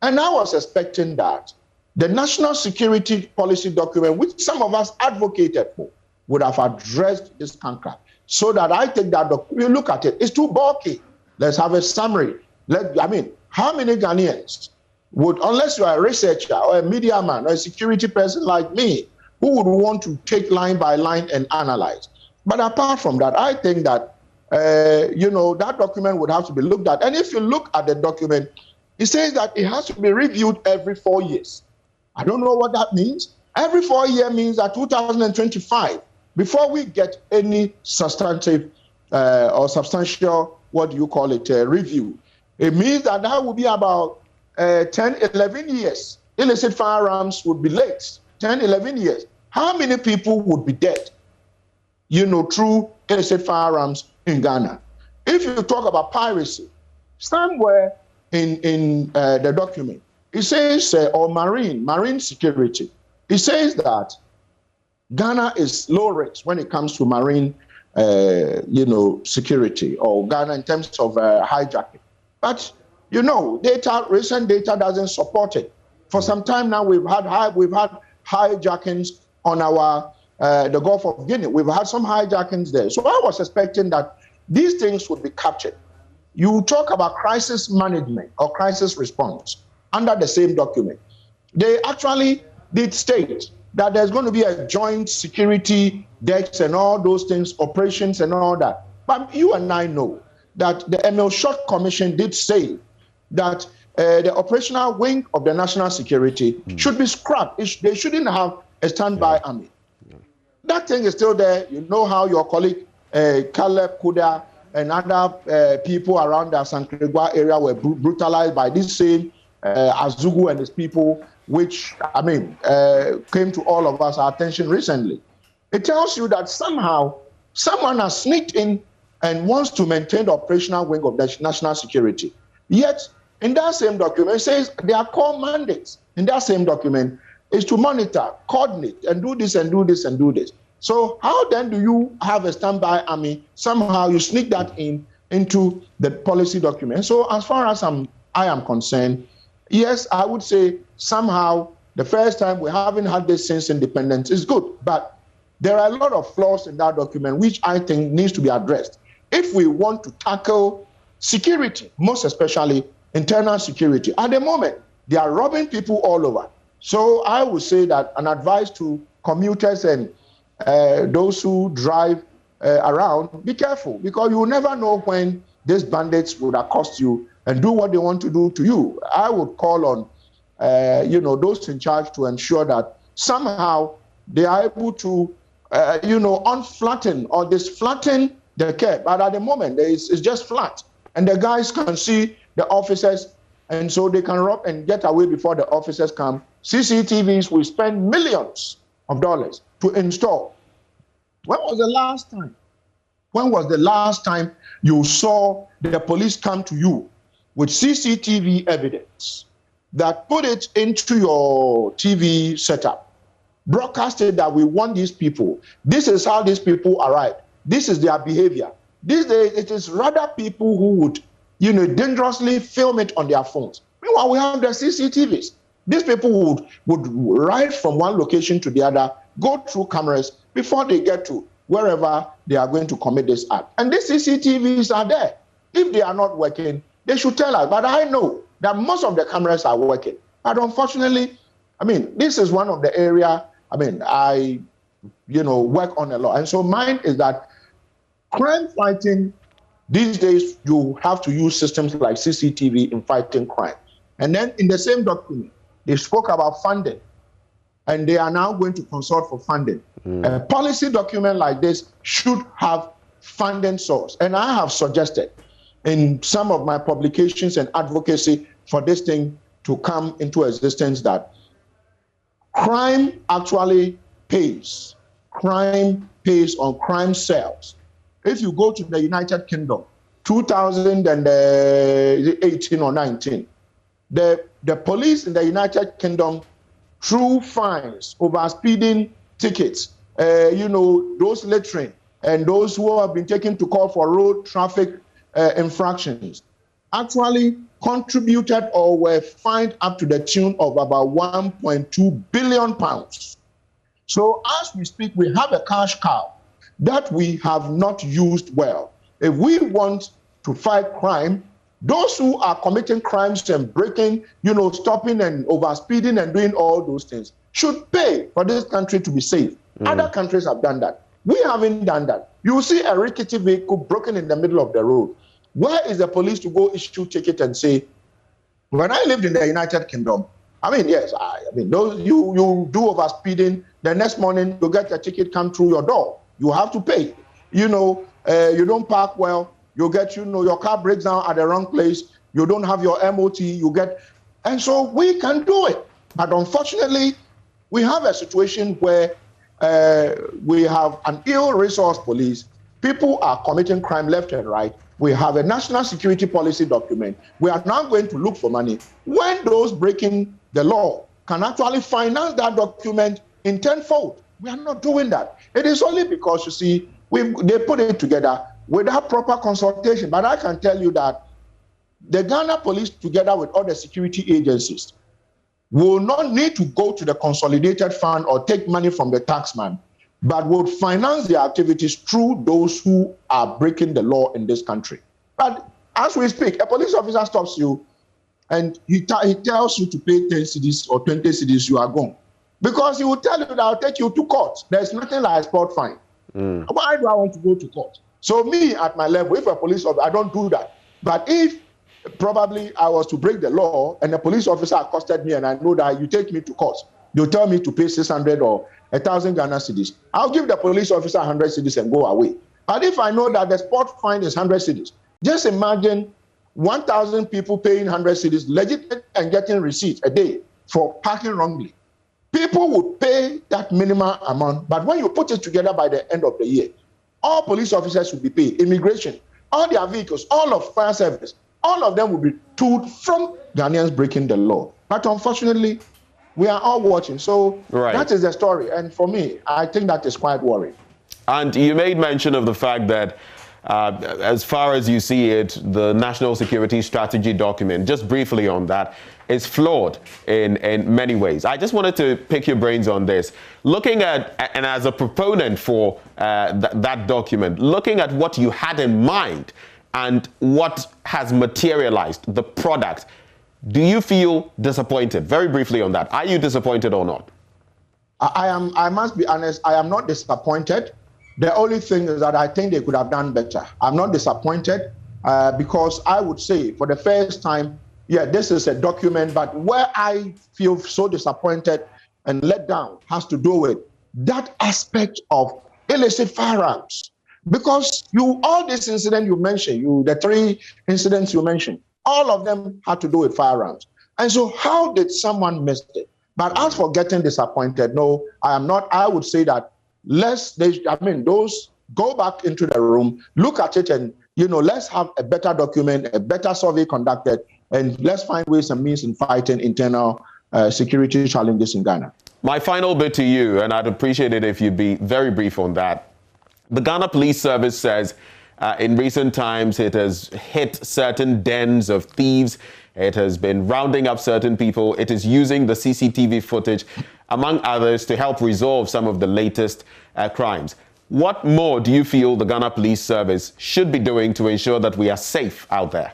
And I was expecting that the national security policy document, which some of us advocated for, would have addressed this canker. So that I think that you look at it, it's too bulky. Let's have a summary. How many Ghanaians would, unless you are a researcher or a media man or a security person like me, who would want to take line by line and analyze? But apart from that, I think that, that document would have to be looked at. And if you look at the document, it says that it has to be reviewed every 4 years. I don't know what that means. Every 4 years means that 2025, before we get any substantive or substantial, review, it means that will be about 10, 11 years. Illicit firearms would be late, 10, 11 years. How many people would be dead, through illicit firearms in Ghana? If you talk about piracy, somewhere in the document, it says, or marine security, it says that Ghana is low risk when it comes to marine, security, or Ghana in terms of hijacking. But recent data doesn't support it. For some time now, we've had hijackings on our the Gulf of Guinea. We've had some hijackings there. So I was expecting that these things would be captured. You talk about crisis management or crisis response under the same document. They actually did state that there's going to be a joint security decks and all those things, operations and all that. But you and I know that the Emil Short Commission did say that the operational wing of the national security should be scrapped. They shouldn't have a standby army. That thing is still there. You know how your colleague Caleb Kuda and other people around the Sankregua area were brutalized by this same Azugu and his people, which, came to all of us, our attention recently. It tells you that somehow someone has sneaked in and wants to maintain the operational wing of the national security. Yet, in that same document, it says their core mandates in that same document is to monitor, coordinate, and do this and do this and do this. So how then do you have a standby army? Somehow you sneak that into the policy document. So as far as I am concerned, yes, I would say somehow the first time we haven't had this since independence is good. But there are a lot of flaws in that document which I think needs to be addressed. If we want to tackle security, most especially internal security, at the moment, they are robbing people all over. So I would say that an advice to commuters and those who drive around, be careful, because you will never know when these bandits would accost you and do what they want to do to you. I would call on, those in charge to ensure that somehow they are able to, unflatten or disflatten the curve. But at the moment, it's just flat. And the guys can see the officers, and so they can rob and get away before the officers come. CCTVs will spend millions of dollars to install. When was the last time? When was the last time you saw the police come to you with CCTV evidence that put it into your TV setup, broadcasted that we want these people, this is how these people arrive, this is their behavior. These days, it is rather people who would, dangerously film it on their phones. Meanwhile, we have the CCTVs. These people would ride from one location to the other, go through cameras before they get to wherever they are going to commit this act. And these CCTVs are there. If they are not working, they should tell us. But I know that most of the cameras are working. But unfortunately, this is one of the area, I work on a lot. And so mine is that crime fighting These days, you have to use systems like CCTV in fighting crime. And then in the same document, they spoke about funding, and they are now going to consult for funding. A policy document like this should have funding source. And I have suggested in some of my publications and advocacy for this thing to come into existence that crime actually pays. Crime pays on crime sales. If you go to the United Kingdom, 2018 or 19, the police in the United Kingdom, through fines, over speeding tickets, those littering, and those who have been taken to court for road traffic infractions, actually contributed or were fined up to the tune of about £1.2 billion. So as we speak, we have a cash cow that we have not used well. If we want to fight crime, those who are committing crimes and breaking, stopping and overspeeding and doing all those things should pay for this country to be safe. Other countries have done that. We haven't done that. You see a rickety vehicle broken in the middle of the road. Where is the police to go issue ticket and say, when I lived in the United Kingdom, those you do overspeeding, the next morning you get a ticket come through your door. You have to pay. You don't park well, you get, your car breaks down at the wrong place, you don't have your MOT, and so we can do it. But unfortunately, we have a situation where we have an ill-resourced police. People are committing crime left and right. We have a national security policy document. We are now going to look for money. When those breaking the law can actually finance that document in tenfold, we are not doing that. It is only because, you see, they put it together without proper consultation. But I can tell you that the Ghana police, together with other security agencies, will not need to go to the consolidated fund or take money from the taxman, but would finance their activities through those who are breaking the law in this country. But as we speak, a police officer stops you and he tells you to pay 10 cedis or 20 cedis, you are gone. Because he will tell you that I'll take you to court. There's nothing like a sport fine. Why do I want to go to court? So me, at my level, if a police officer, I don't do that. But if probably I was to break the law and a police officer accosted me and I know that you take me to court, you tell me to pay 600 or 1,000 Ghana cedis, I'll give the police officer 100 cedis and go away. But if I know that the sport fine is 100 cedis, just imagine 1,000 people paying 100 cedis, legitimate and getting receipts a day for parking wrongly. People would pay that minimum amount, but when you put it together by the end of the year, all police officers will be paid, immigration, all their vehicles, all of fire service, all of them will be told from Ghanaians breaking the law. But unfortunately, we are all watching. So that is the story. And for me, I think that is quite worrying. And you made mention of the fact that as far as you see it, the National Security Strategy document, just briefly on that, is flawed in many ways. I just wanted to pick your brains on this. Looking at, and as a proponent for that document, looking at what you had in mind and what has materialized, the product, do you feel disappointed? Very briefly on that. Are you disappointed or not? I must be honest, I am not disappointed. The only thing is that I think they could have done better. I'm not disappointed because I would say for the first time, yeah, this is a document, but where I feel so disappointed and let down has to do with that aspect of illicit firearms. Because all these incidents you mentioned, the 3 incidents you mentioned, all of them had to do with firearms. And so how did someone miss it? But as for getting disappointed, no, I am not. I would say that those go back into the room, look at it, and let's have a better document, a better survey conducted, and let's find ways and means in fighting internal security challenges in Ghana. My final bit to you, and I'd appreciate it if you'd be very brief on that. The Ghana Police Service says in recent times it has hit certain dens of thieves. It has been rounding up certain people. It is using the CCTV footage, among others, to help resolve some of the latest crimes. What more do you feel the Ghana Police Service should be doing to ensure that we are safe out there?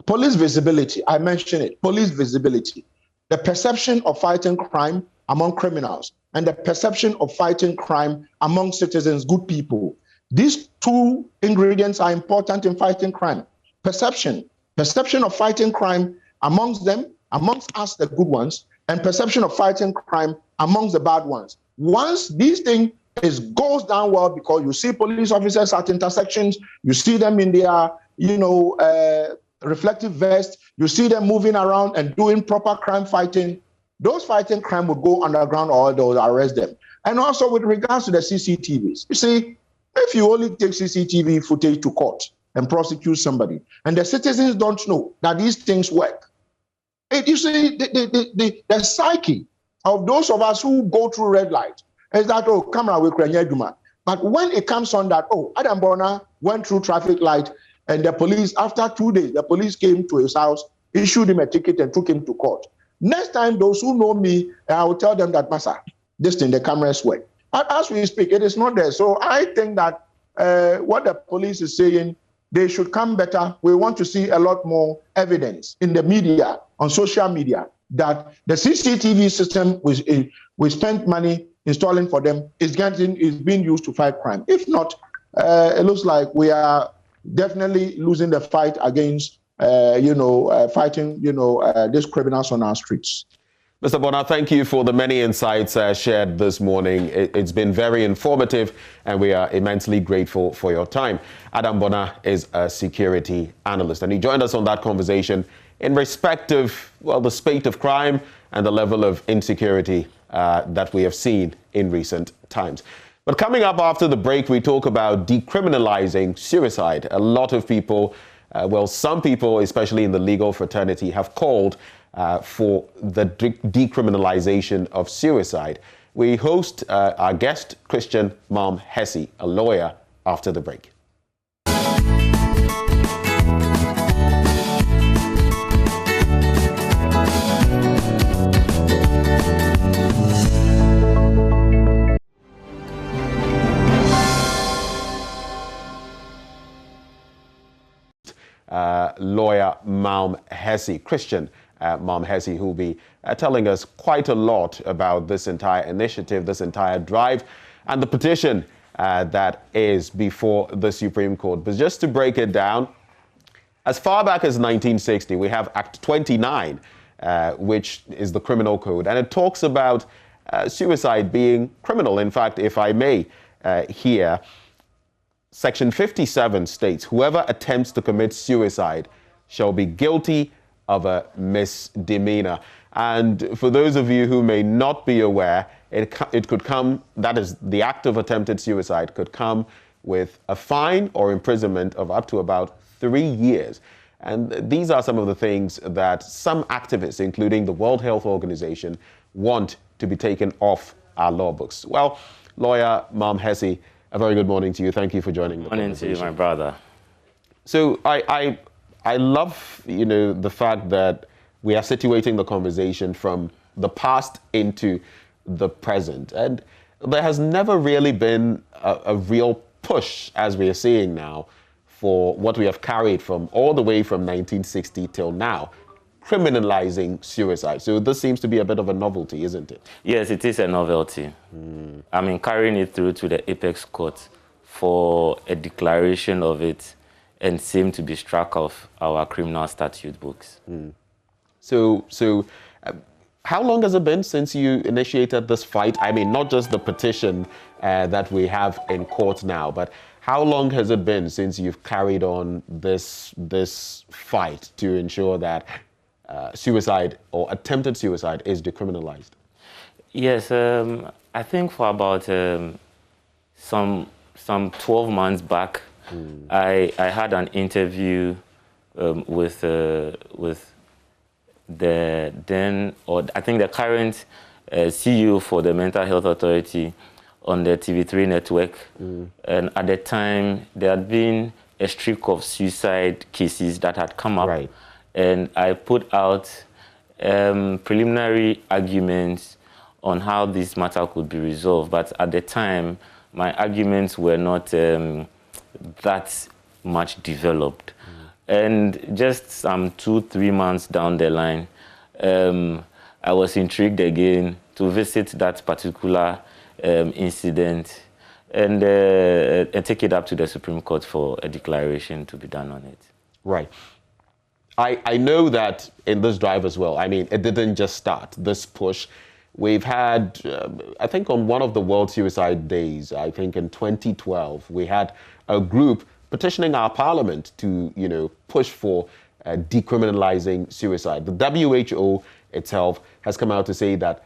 Police visibility, I mentioned it, police visibility. The perception of fighting crime among criminals and the perception of fighting crime among citizens, good people. These two ingredients are important in fighting crime. Perception of fighting crime amongst us, the good ones, and perception of fighting crime amongst the bad ones. Once these things goes down well, because you see police officers at intersections, you see them in their, reflective vest, you see them moving around and doing proper crime fighting, those fighting crime would go underground or they'll arrest them. And also with regards to the CCTVs, you see, if you only take CCTV footage to court and prosecute somebody, and the citizens don't know that these things work, you see, the psyche of those of us who go through red light is that, oh, camera will create. But when it comes on that, oh, Adam Bona went through traffic light, and the police, after 2 days, the police came to his house, issued him a ticket, and took him to court. Next time, those who know me, I will tell them that, Massa, this thing, the cameras work. But as we speak, it is not there. So I think that what the police is saying, they should come better. We want to see a lot more evidence in the media, on social media, that the CCTV system we spent money installing for them is being used to fight crime. If not, it looks like we are definitely losing the fight against, fighting, these criminals on our streets. Mr. Bona, thank you for the many insights shared this morning. It's been very informative, and we are immensely grateful for your time. Adam Bona is a security analyst, and he joined us on that conversation in respect of, well, the spate of crime and the level of insecurity that we have seen in recent times. But coming up after the break, we talk about decriminalizing suicide. A lot of people, some people, especially in the legal fraternity, have called for the decriminalization of suicide. We host our guest, Christian Malm Hesse, a lawyer, after the break. Lawyer Malm Hesse, Christian Malm Hesse, who will be telling us quite a lot about this entire initiative, this entire drive, and the petition that is before the Supreme Court. But just to break it down, as far back as 1960, we have Act 29, which is the criminal code, and it talks about suicide being criminal. In fact, if I may, here, Section 57 states, whoever attempts to commit suicide shall be guilty of a misdemeanor. And for those of you who may not be aware, it could come, that is, the act of attempted suicide could come with a fine or imprisonment of up to about 3 years. And these are some of the things that some activists, including the World Health Organization, want to be taken off our law books. Well, lawyer Malm Hesse, a very good morning to you. Thank you for joining the conversation. Morning to you, my brother. So I love, the fact that we are situating the conversation from the past into the present. And there has never really been a real push, as we are seeing now, for what we have carried from all the way from 1960 till now, criminalizing suicide. So this seems to be a bit of a novelty, isn't it? Yes, it is a novelty. I mean, carrying it through to the apex court for a declaration of it and seem to be struck off our criminal statute books. So how long has it been since you initiated this fight? I mean, not just the petition that we have in court now, but how long has it been since you've carried on this fight to ensure that suicide or attempted suicide is decriminalized? Yes, I think for about some 12 months back, I had an interview with the then, or I think the current CEO for the Mental Health Authority on the TV3 network. And at the time, there had been a streak of suicide cases that had come up. Right. And I put out preliminary arguments on how this matter could be resolved. But at the time, my arguments were not that much developed. And just some 2-3 months down the line, I was intrigued again to visit that particular incident and take it up to the Supreme Court for a declaration to be done on it. Right. I know that in this drive as well, I mean, it didn't just start, this push. We've had, I think on one of the World Suicide Days, I think in 2012, we had a group petitioning our parliament to, you know, push for decriminalizing suicide. The WHO itself has come out to say that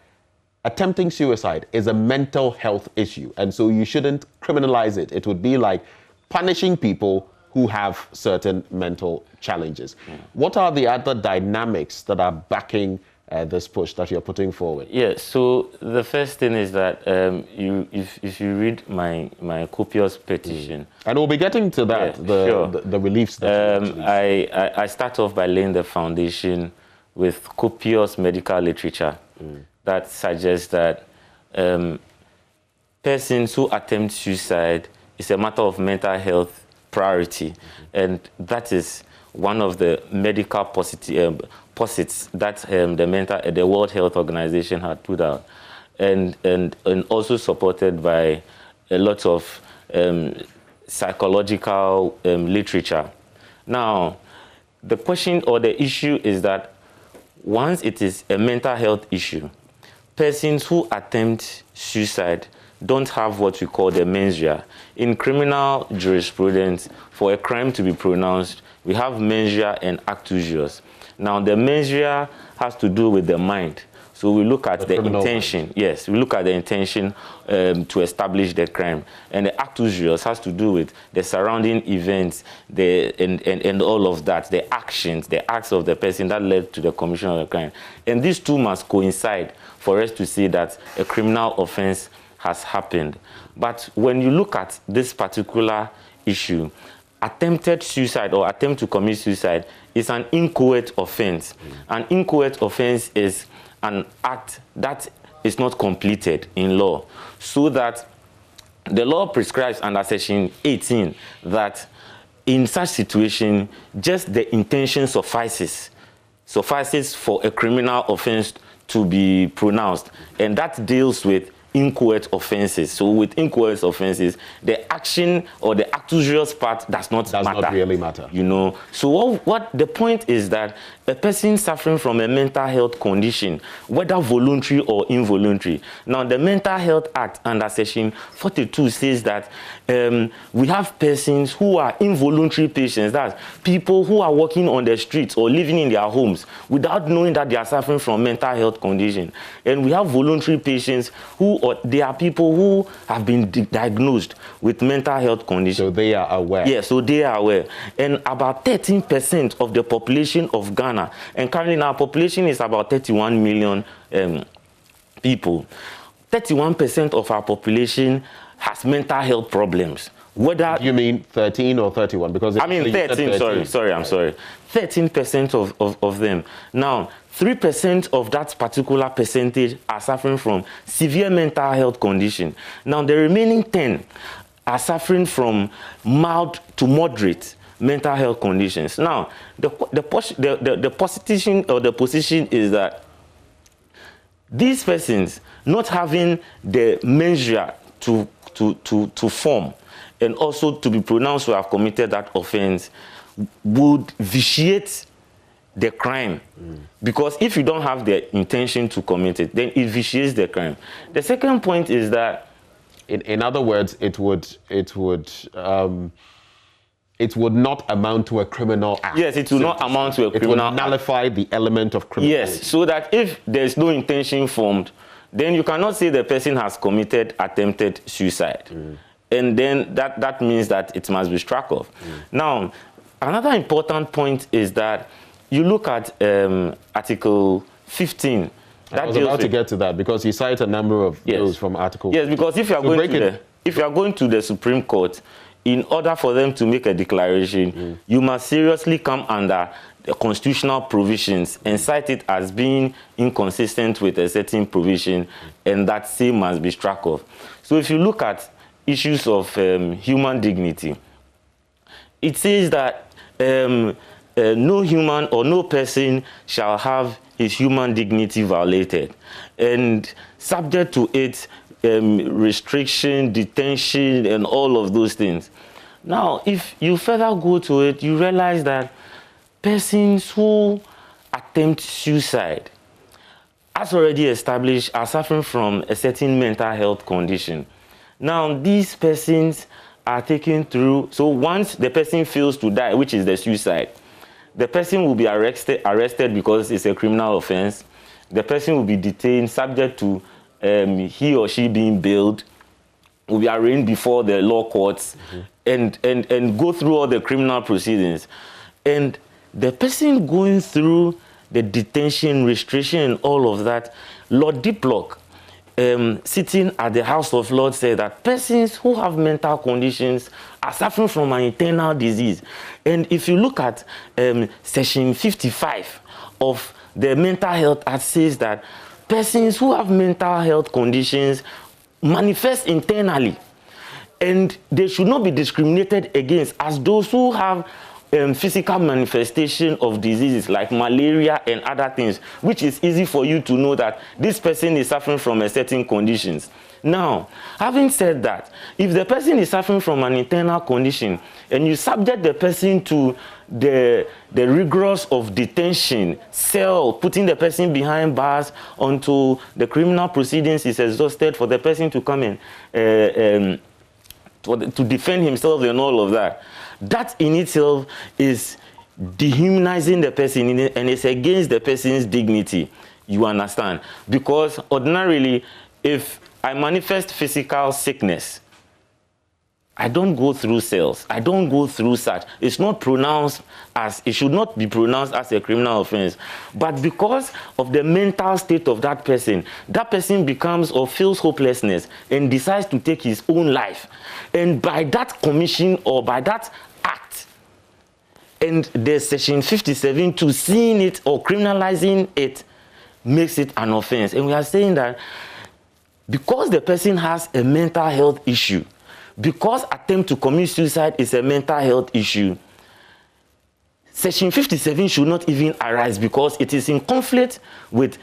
attempting suicide is a mental health issue, and so you shouldn't criminalize it. It would be like punishing people who have certain mental challenges. What are the other dynamics that are backing this push that you're putting forward? Yeah, so the first thing is that if you read my copious petition, and we'll be getting to that, the reliefs. I start off by laying the foundation with copious medical literature that suggests that persons who attempt suicide is a matter of mental health priority, and that is one of the medical posits that the World Health Organization had put out, and also supported by a lot of psychological literature. Now, the question or the issue is that once it is a mental health issue, persons who attempt suicide don't have what we call the mens rea. In criminal jurisprudence, for a crime to be pronounced, we have mens rea and actus reus. Now, the mens rea has to do with the mind. So we look at the intention. Mind. Yes, we look at the intention to establish the crime. And the actus reus has to do with the surrounding events and all of that, the actions, the acts of the person that led to the commission of the crime. And these two must coincide for us to see that a criminal offense has happened. But when you look at this particular issue, attempted suicide or attempt to commit suicide is an inchoate offense. An inchoate offense is an act that is not completed in law, so that the law prescribes under section 18 that in such situation, just the intention suffices for a criminal offense to be pronounced, and that deals with inchoate offenses. So with inchoate offenses, the action or the actus reus part does not really matter. You know. So what the point is that a person suffering from a mental health condition, whether voluntary or involuntary. Now, the Mental Health Act under section 42 says that we have persons who are involuntary patients, that's people who are walking on the streets or living in their homes without knowing that they are suffering from mental health condition. And we have voluntary patients who they are people who have been diagnosed with mental health conditions. So they are aware. Yeah, so they are aware. And about 13% of the population of Ghana, and currently our population is about 31 million people. 31% of our population has mental health problems. Whether you mean 13 or 31? Because I mean 13. Sorry, I'm sorry. 13% of them. Now, 3% of that particular percentage are suffering from severe mental health condition. Now, the remaining 10 are suffering from mild to moderate mental health conditions. Now, the position or the position is that these persons not having the mens rea to form and also to be pronounced to have committed that offense would vitiate the crime. Because if you don't have the intention to commit it, then it vitiates the crime. The second point is that, in other words, it would not amount to a criminal act. Yes, it will not amount to a criminal act. It would nullify the element of criminality. Yes, so that if there's no intention formed, then you cannot say the person has committed attempted suicide. And then that means that it must be struck off. Now, another important point is that you look at Article 15. I was about to get to that because you cite a number of those from Article 15. Yes, because if you are going to the Supreme Court, in order for them to make a declaration, you must seriously come under the constitutional provisions and cite it as being inconsistent with a certain provision, and that same must be struck off. So if you look at issues of human dignity, it says that no human or no person shall have his human dignity violated, and subject to it restriction, detention, and all of those things. Now, if you further go to it, you realize that persons who attempt suicide, as already established, are suffering from a certain mental health condition. Now, these persons are taken through, so once the person fails to die, which is the suicide, the person will be arrested because it's a criminal offense. The person will be detained, subject to he or she being bailed, will be arraigned before the law courts, and go through all the criminal proceedings. And the person going through the detention, restriction, and all of that, Lord Diplock, sitting at the House of Lords, said that persons who have mental conditions are suffering from an internal disease. And if you look at Section 55 of the Mental Health Act, says that persons who have mental health conditions manifest internally, and they should not be discriminated against as those who have physical manifestation of diseases like malaria and other things, which is easy for you to know that this person is suffering from a certain conditions. Now, having said that, if the person is suffering from an internal condition and you subject the person to the rigors of detention, cell, putting the person behind bars until the criminal proceedings is exhausted for the person to come in to defend himself and all of that, that in itself is dehumanizing the person and it's against the person's dignity. You understand? Because ordinarily, if I manifest physical sickness, I don't go through cells. I don't go through such. It's not pronounced as, it should not be pronounced as a criminal offense. But because of the mental state of that person becomes or feels hopelessness and decides to take his own life. And by that commission or by that act, and the Section 57 to seeing it or criminalizing it makes it an offense. And we are saying that because the person has a mental health issue, because attempt to commit suicide is a mental health issue, Section 57 should not even arise because it is in conflict with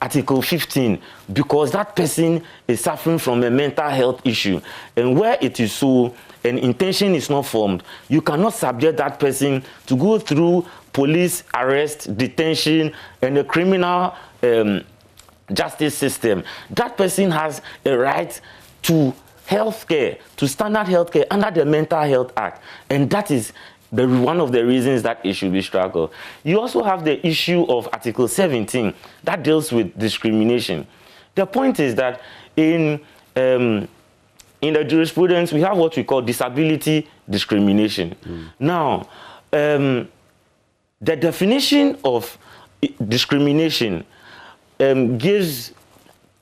Article 15, because that person is suffering from a mental health issue. And where it is so, an intention is not formed, you cannot subject that person to go through police arrest, detention, and a criminal justice system. That person has a right to health care, to standard health care under the Mental Health Act. And that is one of the reasons that it should be struggled. You also have the issue of Article 17 that deals with discrimination. The point is that in the jurisprudence, we have what we call disability discrimination. Now, the definition of discrimination gives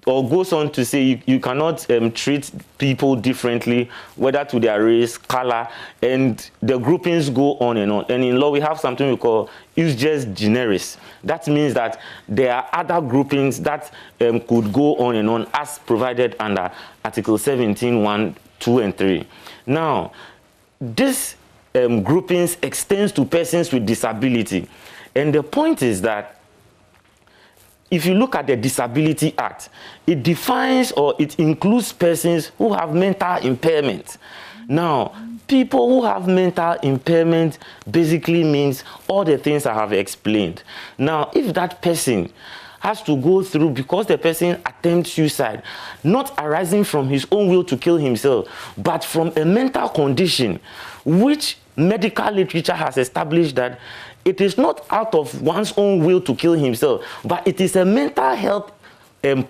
or goes on to say you cannot treat people differently, whether to their race, color, and the groupings go on and on. And in law, we have something we call use just generis. That means that there are other groupings that could go on and on as provided under Article 17, 1, 2, and 3. Now, this groupings extends to persons with disability. And the point is that if you look at the Disability Act, it defines or it includes persons who have mental impairment. Now, people who have mental impairment basically means all the things I have explained. Now, if that person has to go through, because the person attempts suicide, not arising from his own will to kill himself, but from a mental condition, which medical literature has established that it is not out of one's own will to kill himself, but it is a mental health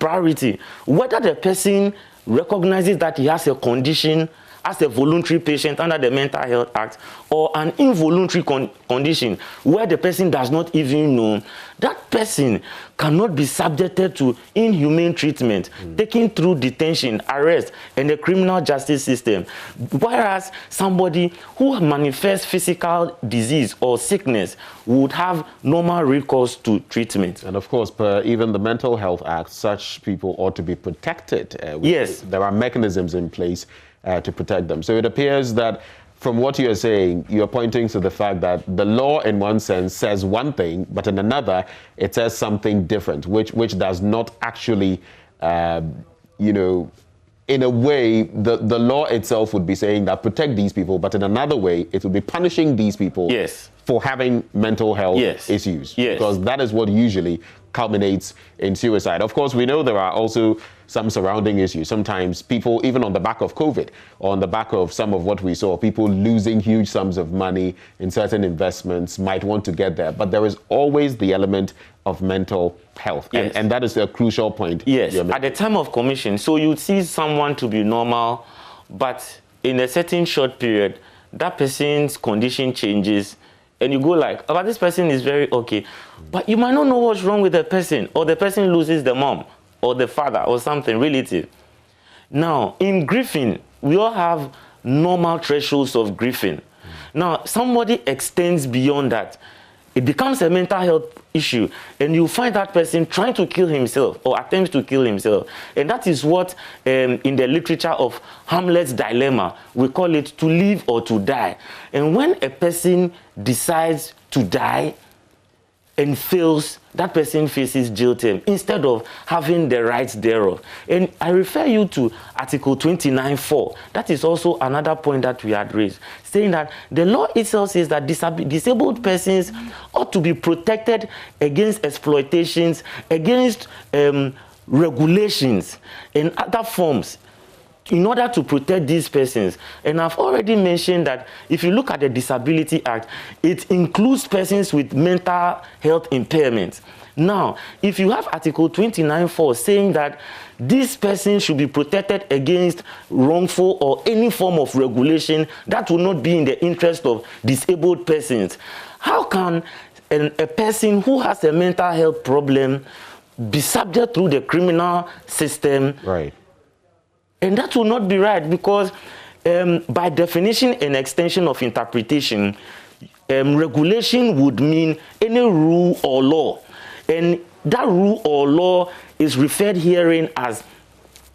priority. Whether the person recognizes that he has a condition as a voluntary patient under the Mental Health Act or an involuntary condition where the person does not even know, that person cannot be subjected to inhumane treatment, taken through detention, arrest, and the criminal justice system. Whereas somebody who manifests physical disease or sickness would have normal recourse to treatment. And of course, per even the Mental Health Act, such people ought to be protected. Yes. There are mechanisms in place to protect them. So it appears that from what you're saying, you're pointing to the fact that the law in one sense says one thing, but in another, it says something different, which does not actually, in a way, the law itself would be saying that protect these people, but in another way, it would be punishing these people for having mental health issues. Because that is what usually culminates in suicide. Of course, we know there are also some surrounding issues. Sometimes people, even on the back of COVID, or on the back of some of what we saw, people losing huge sums of money in certain investments might want to get there. But there is always the element of mental health. And that is a crucial point. Yes, at the time of commission, so you see someone to be normal, but in a certain short period, that person's condition changes, and you go like, oh, but this person is very okay. But you might not know what's wrong with the person, or the person loses the mom, or the father, or something relative. Now, in grieving, we all have normal thresholds of grieving. Now, somebody extends beyond that. It becomes a mental health issue, and you find that person trying to kill himself or attempts to kill himself. And that is what, in the literature of Hamlet's dilemma, we call it to live or to die. And when a person decides to die and fails, that person faces jail term instead of having the rights thereof. And I refer you to Article 29(4). That is also another point that we had raised, saying that the law itself says that disabled persons ought to be protected against exploitations, against regulations and other forms, in order to protect these persons. And I've already mentioned that if you look at the Disability Act, it includes persons with mental health impairments. Now, if you have Article 29(4) saying that these persons should be protected against wrongful or any form of regulation that will not be in the interest of disabled persons, how can a person who has a mental health problem be subject through the criminal system? Right. And that will not be right, because by definition and extension of interpretation, regulation would mean any rule or law. And that rule or law is referred herein as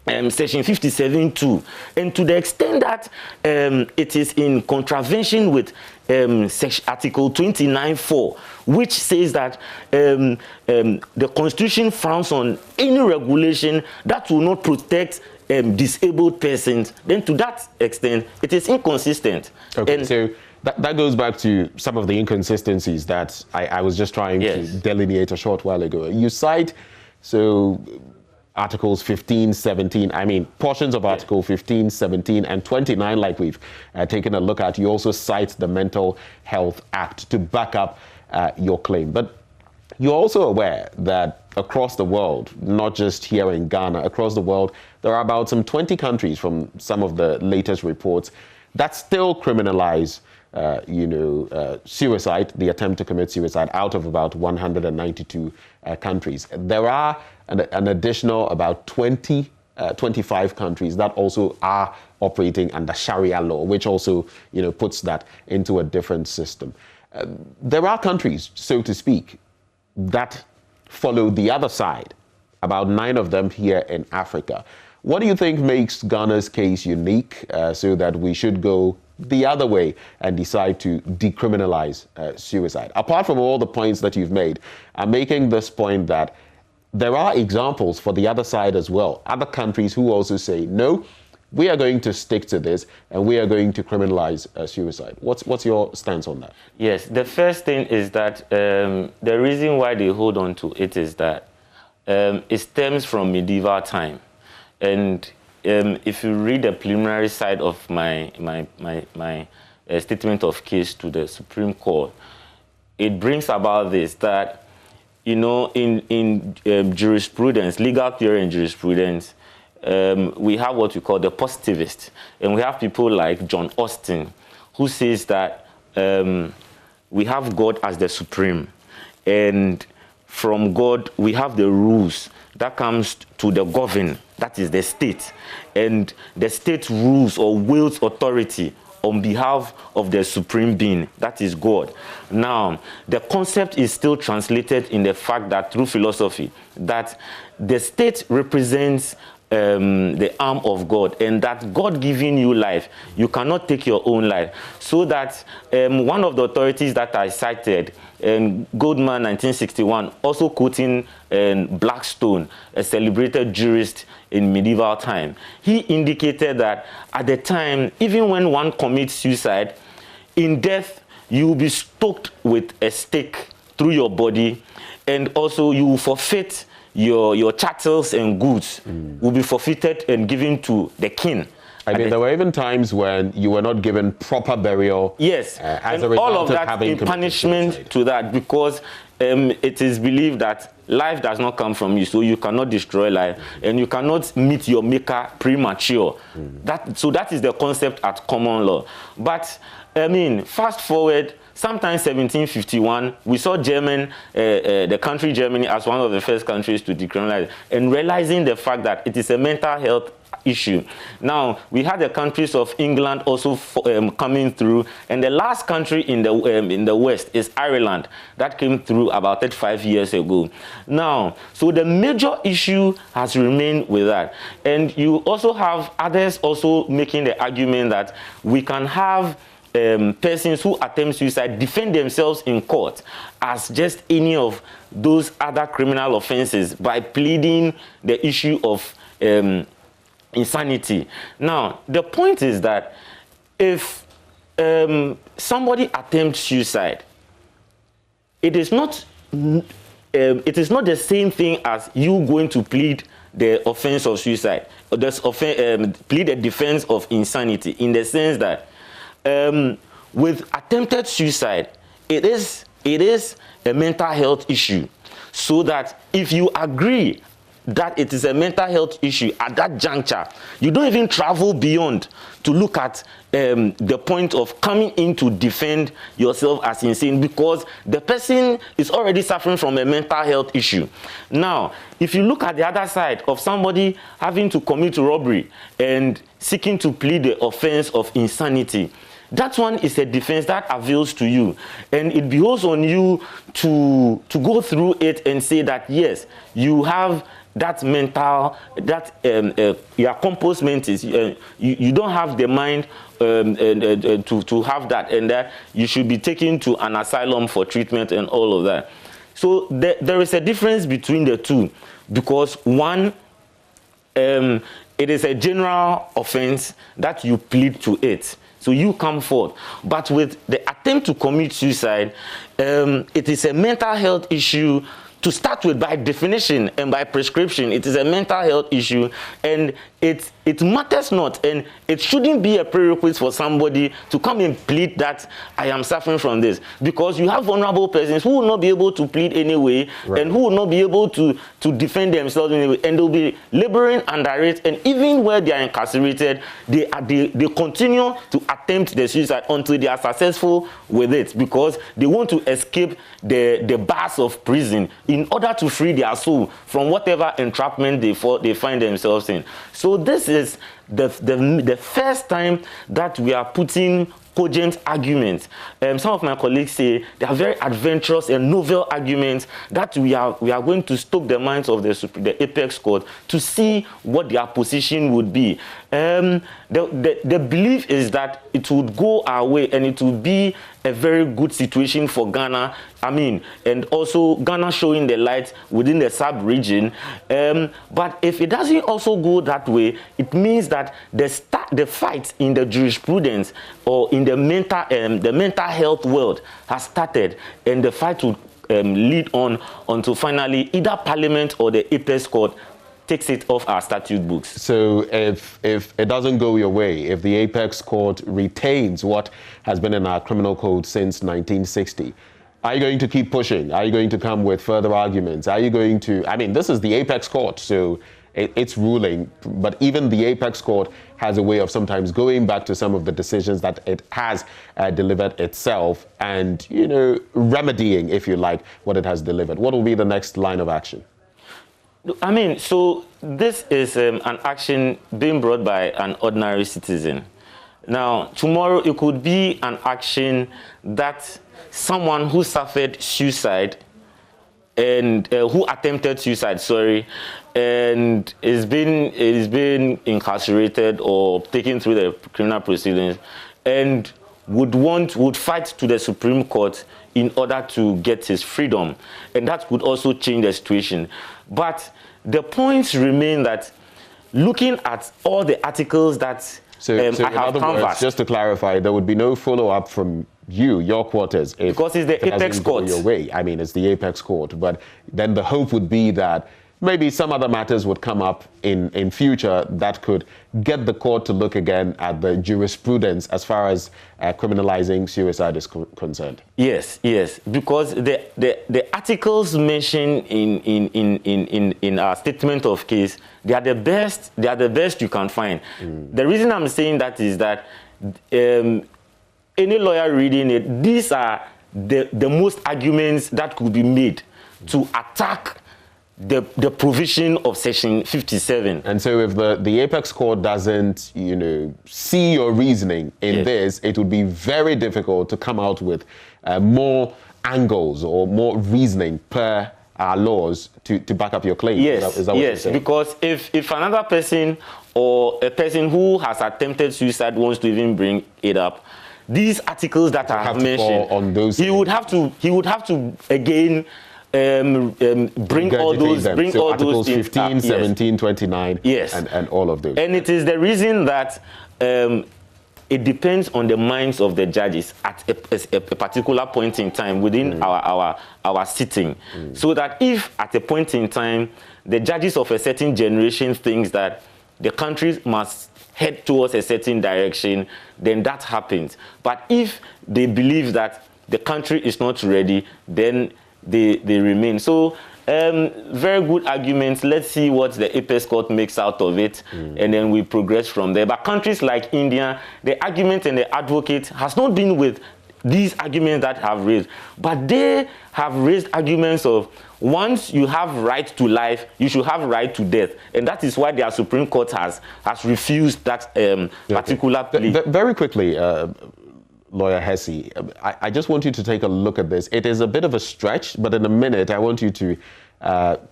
Section 57(2). And to the extent that it is in contravention with Article 29(4), which says that the Constitution frowns on any regulation that will not protect disabled persons, then to that extent, it is inconsistent. Okay, and so that goes back to some of the inconsistencies that I was just trying to delineate a short while ago. You cite, Articles 15, 17, I mean, portions of Article 15, 17, and 29, like we've taken a look at. You also cite the Mental Health Act to back up your claim. But you're also aware that across the world, not just here in Ghana, across the world, there are about some 20 countries from some of the latest reports that still criminalize, suicide, the attempt to commit suicide, out of about 192 countries. There are an additional about 25 countries that also are operating under Sharia law, which also, puts that into a different system. There are countries, so to speak, that follow the other side, about 9 of them here in Africa. What do you think makes Ghana's case unique so that we should go the other way and decide to decriminalize suicide? Apart from all the points that you've made, I'm making this point that there are examples for the other side as well. Other countries who also say, no, we are going to stick to this and we are going to criminalize suicide. What's your stance on that? Yes, the first thing is that the reason why they hold on to it is that it stems from medieval time. And if you read the preliminary side of my statement of case to the Supreme Court, it brings about this, that, in jurisprudence, legal theory and jurisprudence, we have what we call the positivist. And we have people like John Austin, who says that we have God as the supreme. And from God, we have the rules that comes to the governed, that is the state. And the state rules or wields authority on behalf of the supreme being, that is God. Now, the concept is still translated in the fact that through philosophy, that the state represents the arm of God, and that God giving you life, you cannot take your own life. So that one of the authorities that I cited, Goldman 1961, also quoting Blackstone, a celebrated jurist in medieval time, he indicated that at the time, even when one commits suicide, in death you will be stoked with a stake through your body, and also you will forfeit your chattels and goods will be forfeited and given to the king. I mean, there were even times when you were not given proper burial. Yes, as and a result all of that having in punishment suicide. To that, because it is believed that life does not come from you, so you cannot destroy life, and you cannot meet your maker premature. So that is the concept at common law. But I mean, fast forward. Sometime 1751, we saw the country Germany as one of the first countries to decriminalize, and realizing the fact that it is a mental health issue. Now, we had the countries of England also coming through, and the last country in the West is Ireland, that came through about 35 years ago. Now, so the major issue has remained with that. And you also have others also making the argument that we can have persons who attempt suicide defend themselves in court as just any of those other criminal offenses by pleading the issue of insanity. Now, the point is that if somebody attempts suicide, it is not the same thing as you going to plead the offense of suicide, or plead the defense of insanity, in the sense that with attempted suicide, it is a mental health issue. So that if you agree that it is a mental health issue at that juncture, you don't even travel beyond to look at the point of coming in to defend yourself as insane, because the person is already suffering from a mental health issue. Now, if you look at the other side of somebody having to commit robbery and seeking to plead the offense of insanity, that one is a defense that avails to you, and it behoves on you to go through it and say that yes, you have that mental, that your composement is you don't have the mind to have that, and that you should be taken to an asylum for treatment and all of that. So there is a difference between the two, because one, it is a general offense that you plead to it. So you come forth. But with the attempt to commit suicide, it is a mental health issue to start with. By definition and by prescription, it is a mental health issue, and it matters not, and it shouldn't be a prerequisite for somebody to come and plead that I am suffering from this, because you have vulnerable persons who will not be able to plead anyway, right, and who will not be able to defend themselves anyway, and they'll be laboring under it, and even where they are incarcerated, they continue to attempt the suicide until they are successful with it, because they want to escape the bars of prison in order to free their soul from whatever entrapment they find themselves in. So this is the first time that we are putting cogent arguments. Some of my colleagues say they are very adventurous and novel arguments that we are going to stoke the minds of the apex court to see what their position would be. The belief is that it would go our way, and it would be a very good situation for Ghana. I mean, and also Ghana showing the light within the sub-region. But if it doesn't also go that way, it means that the fight in the jurisprudence or in the mental health world has started, and the fight will lead on until finally either Parliament or the apex court takes it off our statute books. So if it doesn't go your way, if the apex court retains what has been in our criminal code since 1960, are you going to keep pushing? Are you going to come with further arguments? Are you going to, I mean, this is the apex court, so it's ruling, but even the apex court has a way of sometimes going back to some of the decisions that it has delivered itself and, you know, remedying, if you like, what it has delivered. What will be the next line of action? I mean, so this is an action being brought by an ordinary citizen. Now, tomorrow it could be an action that someone who suffered suicide and who attempted suicide, sorry, and is being incarcerated or taken through the criminal proceedings, and would fight to the Supreme Court in order to get his freedom, and that could also change the situation. But the points remain that looking at all the articles that so I in have other words, canvassed, just to clarify, there would be no follow-up from your quarters if because it's the apex court. Your way. I mean, it's the apex court, but then the hope would be that maybe some other matters would come up in future that could get the court to look again at the jurisprudence as far as criminalizing suicide is concerned. Yes, because the articles mentioned in our statement of case, they are the best you can find. The reason I'm saying that is that any lawyer reading it, these are the most arguments that could be made to attack the provision of Section 57. And so if the apex court doesn't, see your reasoning in this, it would be very difficult to come out with more angles or more reasoning per our laws to back up your claim. Yes, is that what you're saying? Because if another person or a person who has attempted suicide wants to even bring it up, these articles that I have mentioned, on those he would have to again bring all those, articles 15, 17, 29, yes, and all of those. And it is the reason that it depends on the minds of the judges at a particular point in time within our sitting, so that if at a point in time the judges of a certain generation thinks that the country must head towards a certain direction, then that happens. But if they believe that the country is not ready, then they remain. So very good arguments. Let's see what the apex court makes out of it, and then we progress from there. But countries like India, the argument and the advocate has not been with these arguments that have raised, but they have raised arguments of once you have right to life, you should have right to death, and that is why their Supreme Court has refused that particular plea. Very quickly, Lawyer Hesse, I just want you to take a look at this. It is a bit of a stretch, but in a minute, I want you to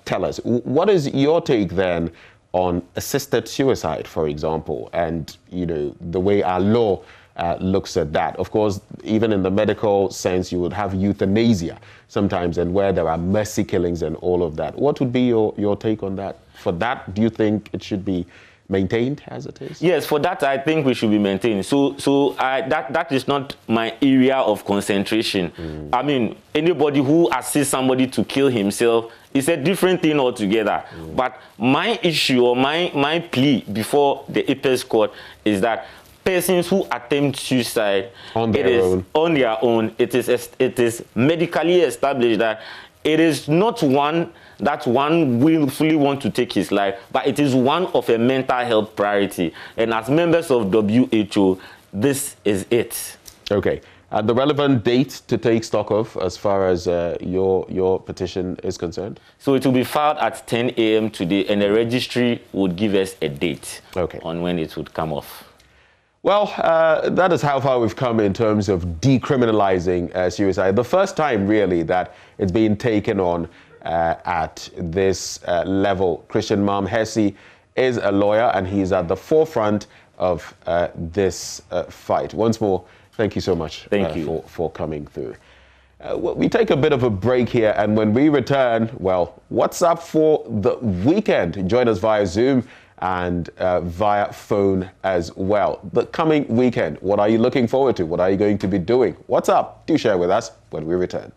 tell us, what is your take then on assisted suicide, for example, and the way our law looks at that. Of course, even in the medical sense, you would have euthanasia sometimes, and where there are mercy killings and all of that. What would be your take on that? For that, do you think it should be maintained as it is? Yes, for that I think we should be maintained. So that is not my area of concentration. I mean, anybody who assists somebody to kill himself is a different thing altogether. But my issue or my plea before the apex court is that persons who attempt suicide on their own, it is medically established that it is not one that one willfully want to take his life, but it is one of a mental health priority. And as members of WHO, this is it. Okay. The relevant date to take stock of as far as your petition is concerned? So it will be filed at 10 a.m. today, and the registry would give us a date on when it would come off. Well, that is how far we've come in terms of decriminalizing suicide. The first time, really, that it's being taken on at this level. Christian Mam Hesse is a lawyer, and he's at the forefront of this fight. Once more, thank you so much for coming through. We take a bit of a break here, and when we return, well, what's up for the weekend? Join us via Zoom and via phone as well. The coming weekend, what are you looking forward to? What are you going to be doing? What's up? Do share with us when we return.